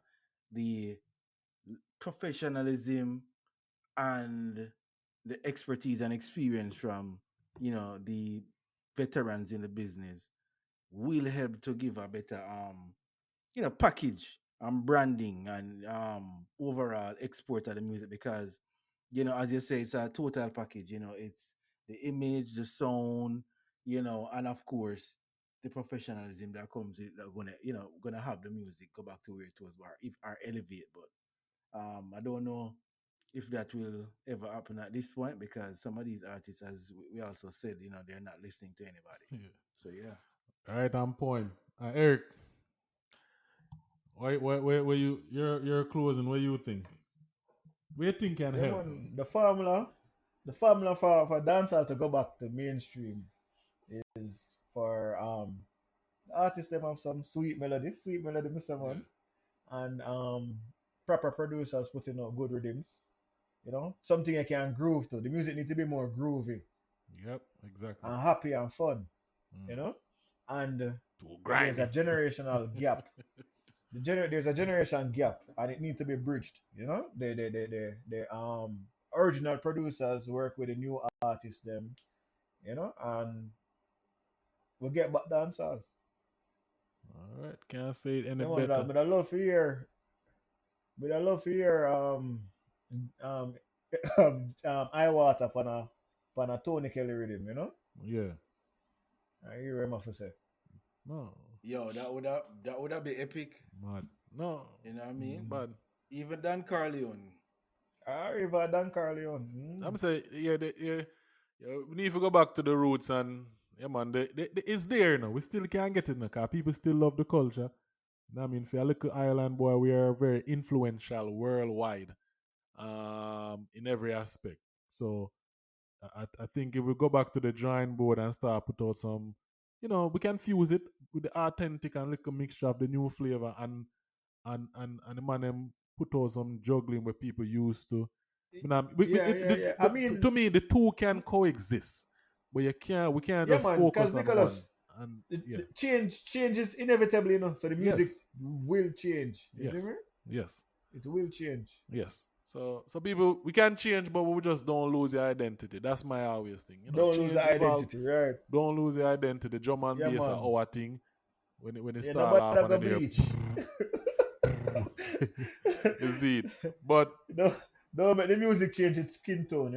[SPEAKER 2] the professionalism and the expertise and experience from the veterans in the business will help to give a better package and branding and overall export of the music, because as you say, it's a total package. It's the image, the sound, and of course the professionalism that comes with that gonna have the music go back to where it was, or elevate. But I don't know if that will ever happen at this point, because some of these artists, as we also said, they're not listening to anybody.
[SPEAKER 1] Yeah.
[SPEAKER 2] So yeah.
[SPEAKER 1] All right, on point. Eric, where you're closing, what you think? What you think can
[SPEAKER 3] Yeah,
[SPEAKER 1] help us?
[SPEAKER 3] man. The formula for dancehall to go back to mainstream is for the artists them have some sweet melody, Mr.
[SPEAKER 1] Yeah.
[SPEAKER 3] Man, and proper producers putting out good rhythms. Something you can groove to. The music need to be more groovy
[SPEAKER 1] Yep, exactly.
[SPEAKER 3] and happy and fun. You
[SPEAKER 1] Mm.
[SPEAKER 3] know, and
[SPEAKER 1] Too
[SPEAKER 3] there's a
[SPEAKER 1] grimy.
[SPEAKER 3] generational gap. There's a generation gap, and it needs to be bridged. The original producers work with the new artists them. And we'll get back dancehall.
[SPEAKER 1] All right, can't say it any
[SPEAKER 3] Yeah, man,
[SPEAKER 1] better.
[SPEAKER 3] but I love to hear, um eye water pan a Tony Kelly rhythm.
[SPEAKER 1] Yeah.
[SPEAKER 3] I hear him have to say.
[SPEAKER 1] No.
[SPEAKER 2] Yo, that would have been epic.
[SPEAKER 1] Mad. No.
[SPEAKER 2] You know what I mean?
[SPEAKER 1] Bad.
[SPEAKER 2] Even Dan Carleone.
[SPEAKER 3] I hear Dan Carleone.
[SPEAKER 1] I'm saying, yeah, we need to go back to the roots and yeah, man, it's there, We still can't get it, because people still love the culture. I mean, for a little island boy, we are very influential worldwide, in every aspect. So I think if we go back to the drawing board and start put out some, we can fuse it with the authentic and little mixture of the new flavor, and the man them put out some juggling where people used to.
[SPEAKER 3] Yeah, yeah, yeah. I mean,
[SPEAKER 1] To me, the two can coexist, but we can't
[SPEAKER 3] yeah,
[SPEAKER 1] just
[SPEAKER 3] man.
[SPEAKER 1] focus
[SPEAKER 3] Because
[SPEAKER 1] on one.
[SPEAKER 3] Nicholas,
[SPEAKER 1] And
[SPEAKER 3] the
[SPEAKER 1] yeah,
[SPEAKER 3] change is inevitable, So the music
[SPEAKER 1] yes,
[SPEAKER 3] will change. You see
[SPEAKER 1] yes,
[SPEAKER 3] me?
[SPEAKER 1] yes,
[SPEAKER 3] It will change.
[SPEAKER 1] yes. So people, we can change, but we just don't lose your identity. That's my always thing.
[SPEAKER 3] Don't lose the
[SPEAKER 1] Change, evolve.
[SPEAKER 3] identity, right?
[SPEAKER 1] Don't lose your identity. Drum and
[SPEAKER 3] Yeah,
[SPEAKER 1] bass are
[SPEAKER 3] man.
[SPEAKER 1] our thing. When it
[SPEAKER 3] Yeah,
[SPEAKER 1] start
[SPEAKER 3] nobody
[SPEAKER 1] off and
[SPEAKER 3] go
[SPEAKER 1] then you
[SPEAKER 3] bleach.
[SPEAKER 1] you see it. But
[SPEAKER 3] Don't make the music change its skin tone,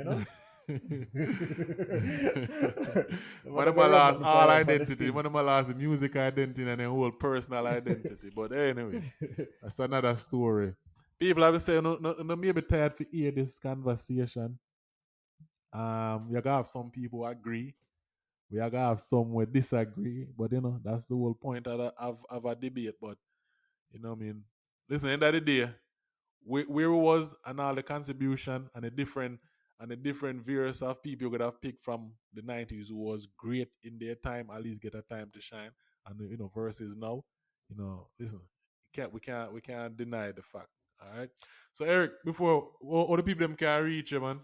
[SPEAKER 1] one
[SPEAKER 3] Nobody
[SPEAKER 1] of
[SPEAKER 3] go
[SPEAKER 1] my
[SPEAKER 3] rub
[SPEAKER 1] last
[SPEAKER 3] nothing
[SPEAKER 1] all
[SPEAKER 3] for the
[SPEAKER 1] identity,
[SPEAKER 3] skin.
[SPEAKER 1] one of my last music identity and then whole personal identity. But anyway, that's another story. People have to say, no, maybe tired to hear this conversation. You gotta have some people agree. We are gonna have some who disagree, but that's the whole point of a debate. But what I mean, listen, end of the day, where it was and all the contribution and the different various of people you could have picked from the 90s who was great in their time, at least get a time to shine, and versus now, listen, we can't deny the fact. All right. So Eric, before all the people them can reach you, man.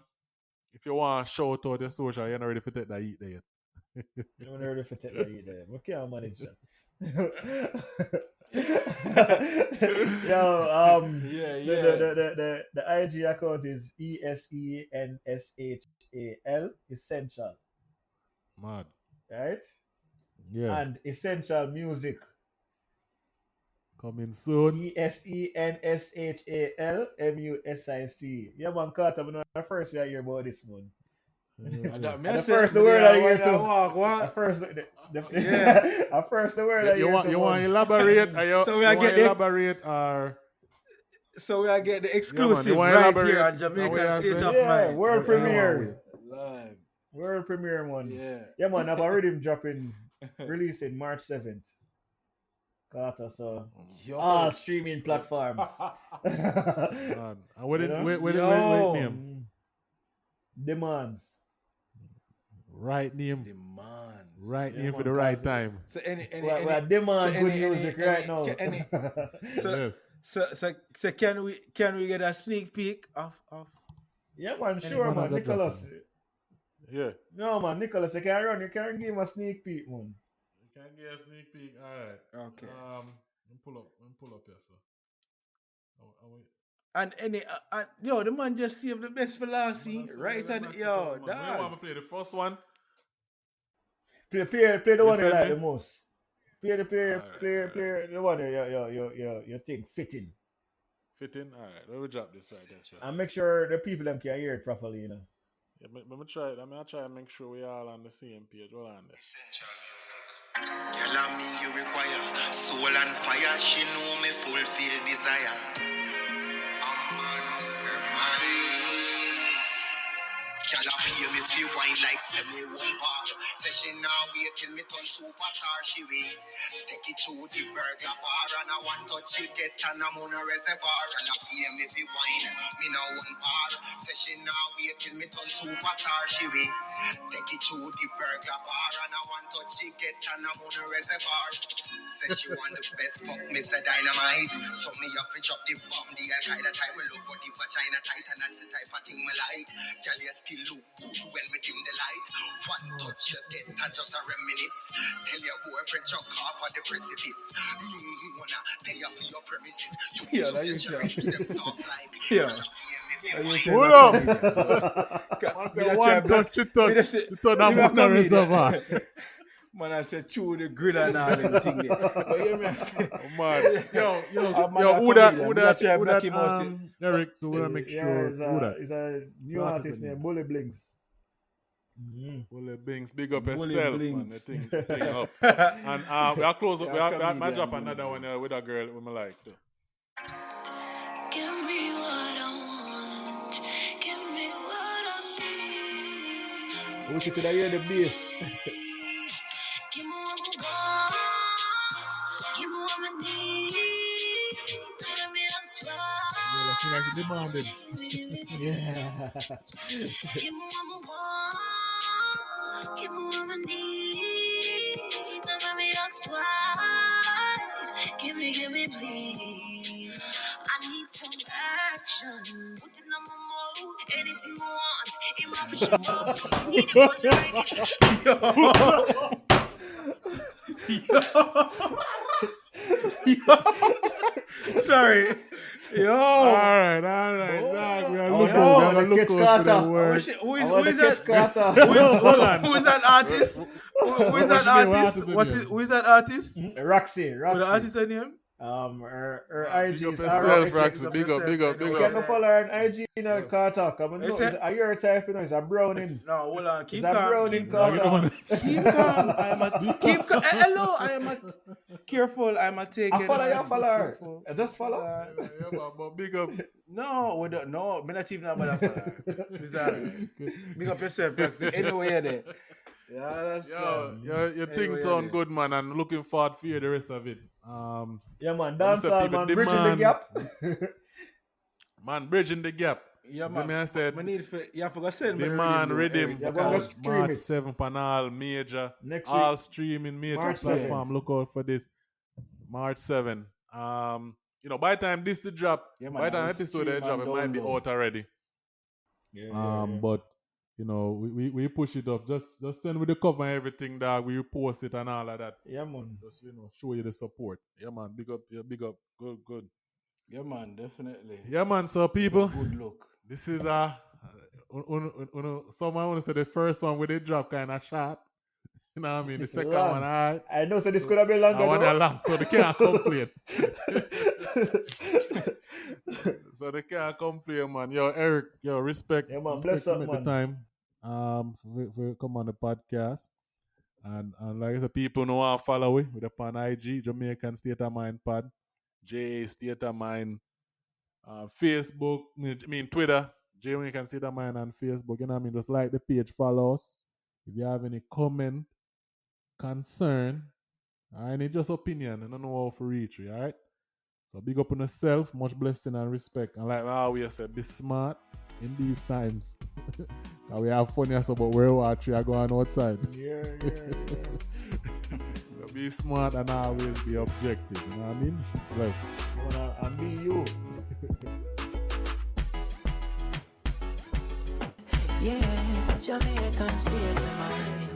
[SPEAKER 1] If you want to shout out your social, you're not ready for take that eat there yet.
[SPEAKER 3] You don't know if it take that either. We can't manage that. Yo,
[SPEAKER 2] Yeah,
[SPEAKER 3] the, the,
[SPEAKER 2] yeah.
[SPEAKER 3] the, the, the, the IG account is Esenshal, Essential,
[SPEAKER 1] Mad.
[SPEAKER 3] right?
[SPEAKER 1] Yeah.
[SPEAKER 3] And Essential Music.
[SPEAKER 1] Coming soon.
[SPEAKER 3] Esenshalmusic. Yeah, man, Carter, I'm the first year I hear about this one.
[SPEAKER 2] And
[SPEAKER 3] The first the word I hear too.
[SPEAKER 2] What?
[SPEAKER 3] At first,
[SPEAKER 2] Yeah.
[SPEAKER 3] at first the word I hear
[SPEAKER 1] You want
[SPEAKER 3] too.
[SPEAKER 1] you want to elaborate?
[SPEAKER 2] So we
[SPEAKER 1] you
[SPEAKER 2] are
[SPEAKER 1] want
[SPEAKER 2] get
[SPEAKER 1] to
[SPEAKER 2] the-
[SPEAKER 1] elaborate or
[SPEAKER 2] So we are getting the
[SPEAKER 1] you
[SPEAKER 2] exclusive
[SPEAKER 1] want
[SPEAKER 2] right
[SPEAKER 1] elaborate
[SPEAKER 2] here on
[SPEAKER 1] how we
[SPEAKER 2] Jamaican
[SPEAKER 1] are
[SPEAKER 2] State
[SPEAKER 1] saying?
[SPEAKER 2] of
[SPEAKER 3] Yeah,
[SPEAKER 2] Mind.
[SPEAKER 3] world
[SPEAKER 1] Or you want
[SPEAKER 3] premiere.
[SPEAKER 1] wait?
[SPEAKER 2] Live.
[SPEAKER 3] World premiere one.
[SPEAKER 2] Yeah.
[SPEAKER 3] Yeah, man, I've already dropping, releasing March 7th. Carter, so
[SPEAKER 2] Yo.
[SPEAKER 3] all streaming platforms.
[SPEAKER 1] Man, and what
[SPEAKER 3] You
[SPEAKER 1] it
[SPEAKER 3] know?
[SPEAKER 1] what it
[SPEAKER 2] Yo.
[SPEAKER 1] name?
[SPEAKER 3] Demands.
[SPEAKER 1] Right name.
[SPEAKER 2] Demand.
[SPEAKER 1] Right
[SPEAKER 3] Yeah,
[SPEAKER 1] name for
[SPEAKER 3] man,
[SPEAKER 1] the right
[SPEAKER 3] cause
[SPEAKER 1] time.
[SPEAKER 2] So any
[SPEAKER 3] we're demand
[SPEAKER 2] so
[SPEAKER 3] good
[SPEAKER 2] any-
[SPEAKER 3] music
[SPEAKER 2] any-
[SPEAKER 3] right now.
[SPEAKER 2] so,
[SPEAKER 1] Yes.
[SPEAKER 2] so can we get a sneak peek of
[SPEAKER 3] Yeah, man,
[SPEAKER 2] Any-
[SPEAKER 3] sure,
[SPEAKER 1] Man, I
[SPEAKER 3] man.
[SPEAKER 1] got
[SPEAKER 3] Nicholas.
[SPEAKER 1] dropping. Yeah.
[SPEAKER 3] No, man, Nicholas, you can run. You can give him a sneak peek, man.
[SPEAKER 1] You can get a sneak peek. All right.
[SPEAKER 2] Okay.
[SPEAKER 1] Pull up here, sir.
[SPEAKER 2] and yo, the man just saved the best for last scene, right? And yo,
[SPEAKER 1] When you want
[SPEAKER 2] dog.
[SPEAKER 1] me to play the first one?
[SPEAKER 3] Play the
[SPEAKER 1] You
[SPEAKER 3] one you
[SPEAKER 1] send
[SPEAKER 3] like
[SPEAKER 1] me?
[SPEAKER 3] the most. Play the
[SPEAKER 1] Alright.
[SPEAKER 3] the one you think fitting.
[SPEAKER 1] Fitting? Alright. Let me drop this right there, sir.
[SPEAKER 3] And make sure the people them can hear it properly, you know.
[SPEAKER 1] Yeah, let me try it. I'll try and make sure we all on the same page. Hold on there.
[SPEAKER 4] Girl, and me you require soul and fire. She know me fulfill desire. I'm on her mind. Girl, I hear me feel wine like semi one bar. Say she now wait till me turn superstar. She will take it to the burglar bar and I want to chick it and I'm on a reservoir. And I hear me feel wine, me now one bar. Say she now wait till me turn superstar. She will take it to the burglar bar and I want to chick it and I'm on a reservoir. Say she want the best fuck, me say dynamite. So me have to drop the bomb, the Al-Qaeda time. Me love for the vagina tight and that's the type of thing me like. Girl, you still look good when we dim the light. One touch your dead and just a reminisce. Tell your boyfriend chuck off of the precipice. Wanna tell you for your premises. You
[SPEAKER 2] Yeah, that
[SPEAKER 4] your
[SPEAKER 2] you
[SPEAKER 4] cherry juice them soft like.
[SPEAKER 2] Yeah.
[SPEAKER 1] Hold up! One touch to turn a moon a reservoir.
[SPEAKER 2] Man, I said chew the grill and all them thing there. But hear me, I say,
[SPEAKER 1] Man, yo, who that, Eric, so we'll make sure, who that?
[SPEAKER 3] It's a new
[SPEAKER 1] What
[SPEAKER 3] artist
[SPEAKER 1] is the
[SPEAKER 3] named
[SPEAKER 1] name?
[SPEAKER 3] Bully Blinks. Mm-hmm.
[SPEAKER 1] Bully Bings, big up
[SPEAKER 2] Bully
[SPEAKER 1] yourself,
[SPEAKER 2] Blinks.
[SPEAKER 1] man. The thing up. And we'll close up.
[SPEAKER 2] Yeah,
[SPEAKER 1] We'll
[SPEAKER 2] comedian,
[SPEAKER 1] drop
[SPEAKER 2] Bully
[SPEAKER 1] another one
[SPEAKER 2] Blinks.
[SPEAKER 1] with a girl we like too.
[SPEAKER 4] Give me what I want. Give me what I need.
[SPEAKER 3] I wish you could hear the bass.
[SPEAKER 4] Give me what I want. Give me what I need. Let me
[SPEAKER 1] Yeah, I feel like you demanded.
[SPEAKER 3] Yeah.
[SPEAKER 4] Give me what I want. Give me what I need. Let me ask twice. Give me, please. I need some action. Put it on my mode. Anything you want. In my vision mode. Need it
[SPEAKER 2] Sorry. Yo.
[SPEAKER 1] All right.
[SPEAKER 2] Oh.
[SPEAKER 1] Dog, we are
[SPEAKER 3] Oh,
[SPEAKER 1] looking
[SPEAKER 3] no,
[SPEAKER 1] we are
[SPEAKER 3] the
[SPEAKER 1] looking
[SPEAKER 3] catch
[SPEAKER 1] for the
[SPEAKER 3] Carter.
[SPEAKER 1] word.
[SPEAKER 2] Who
[SPEAKER 3] I
[SPEAKER 2] is
[SPEAKER 3] want to
[SPEAKER 2] that?
[SPEAKER 3] catch Carter.
[SPEAKER 2] Who is that artist? Who is that artist? Who is that artist?
[SPEAKER 3] Roxy.
[SPEAKER 2] What the artist name?
[SPEAKER 3] Her
[SPEAKER 1] Man,
[SPEAKER 3] IG
[SPEAKER 1] big up
[SPEAKER 3] is
[SPEAKER 1] yourself,
[SPEAKER 3] RXX.
[SPEAKER 1] Roxy. Big up.
[SPEAKER 3] You can go follow her on IG, you know, Carter. Come on,
[SPEAKER 2] Is
[SPEAKER 3] no,
[SPEAKER 2] it-
[SPEAKER 3] it's a your type, you know, it's a browning.
[SPEAKER 2] No, hold on. Keep
[SPEAKER 3] It's a
[SPEAKER 2] calm.
[SPEAKER 3] browning
[SPEAKER 2] Keep
[SPEAKER 1] No, we
[SPEAKER 3] Carter.
[SPEAKER 1] don't want to.
[SPEAKER 2] Keep calm. I am a keep calm. Hello. I am a careful. I am a take.
[SPEAKER 3] I follow you, follow her.
[SPEAKER 2] Careful.
[SPEAKER 3] I just follow.
[SPEAKER 1] Yeah, man, but big up.
[SPEAKER 2] No, we don't. No, me not even about that. It's alright. Big up yourself, Roxy. Anyway, you're there. Yeah, that's
[SPEAKER 1] Your thing
[SPEAKER 2] anyway,
[SPEAKER 1] sound
[SPEAKER 2] yeah.
[SPEAKER 1] good, man, and looking forward for you the rest of it.
[SPEAKER 3] Yeah, man,
[SPEAKER 1] Let me say
[SPEAKER 3] dancehall,
[SPEAKER 1] people
[SPEAKER 3] man, bridging the
[SPEAKER 1] demand-
[SPEAKER 3] gap.
[SPEAKER 1] Man, bridging the gap.
[SPEAKER 2] Yeah,
[SPEAKER 1] See
[SPEAKER 2] man.
[SPEAKER 1] me, I said,
[SPEAKER 2] Me need for you forgot send me
[SPEAKER 1] the
[SPEAKER 2] the
[SPEAKER 1] man
[SPEAKER 2] Riddim,
[SPEAKER 1] Riddim
[SPEAKER 3] Yeah, go
[SPEAKER 1] out
[SPEAKER 3] stream
[SPEAKER 1] March
[SPEAKER 3] it.
[SPEAKER 1] 7th on all major,
[SPEAKER 3] Next
[SPEAKER 1] all
[SPEAKER 3] week.
[SPEAKER 1] streaming major
[SPEAKER 3] March
[SPEAKER 1] platform.
[SPEAKER 3] 7th.
[SPEAKER 1] Look out for this. March 7. By the time this to drop,
[SPEAKER 2] Yeah, man,
[SPEAKER 1] by the
[SPEAKER 2] I
[SPEAKER 1] time
[SPEAKER 2] will
[SPEAKER 1] episode
[SPEAKER 2] stream
[SPEAKER 1] they drop,
[SPEAKER 2] and
[SPEAKER 1] it might be
[SPEAKER 2] download.
[SPEAKER 1] out already.
[SPEAKER 3] Yeah.
[SPEAKER 1] But we push it up. Just send with the cover and everything, dog. We post it and all of that.
[SPEAKER 3] Yeah, man.
[SPEAKER 1] Just show you the support. Yeah, man. Big up. Yeah, big up. Good.
[SPEAKER 2] Yeah, man, definitely.
[SPEAKER 1] Yeah, man. So people,
[SPEAKER 2] Good look.
[SPEAKER 1] this is someone want to say the first one with the drop kind of shot. You know what I mean? The
[SPEAKER 3] It's
[SPEAKER 1] second
[SPEAKER 3] long.
[SPEAKER 1] one, alright.
[SPEAKER 3] I know, so this could have been longer.
[SPEAKER 1] I want
[SPEAKER 3] though.
[SPEAKER 1] a long, so they can't complain. So they can't complain, man. Yo, Eric, respect.
[SPEAKER 3] Yeah, man,
[SPEAKER 1] Respect
[SPEAKER 3] bless
[SPEAKER 1] to
[SPEAKER 3] up,
[SPEAKER 1] make
[SPEAKER 3] man.
[SPEAKER 1] the time. For come on the podcast. And like I said, people know how to follow we with upon IG, Jamaican State of Mind Pod, J State of Mind, Facebook, Twitter, Jamaican State of Mind on Facebook. You know what I mean? Just like the page, follow us. If you have any comment, concern, or any just opinion, I don't know how to reach you, alright? So big up on yourself, much blessing and respect. And like I always say, be smart in these times. We have fun here, so but we're watching, are going outside.
[SPEAKER 3] Yeah.
[SPEAKER 1] Be smart and always be objective. You know what I mean? Bless.
[SPEAKER 3] And be you.
[SPEAKER 5] Yeah, Jamaican State of Mind.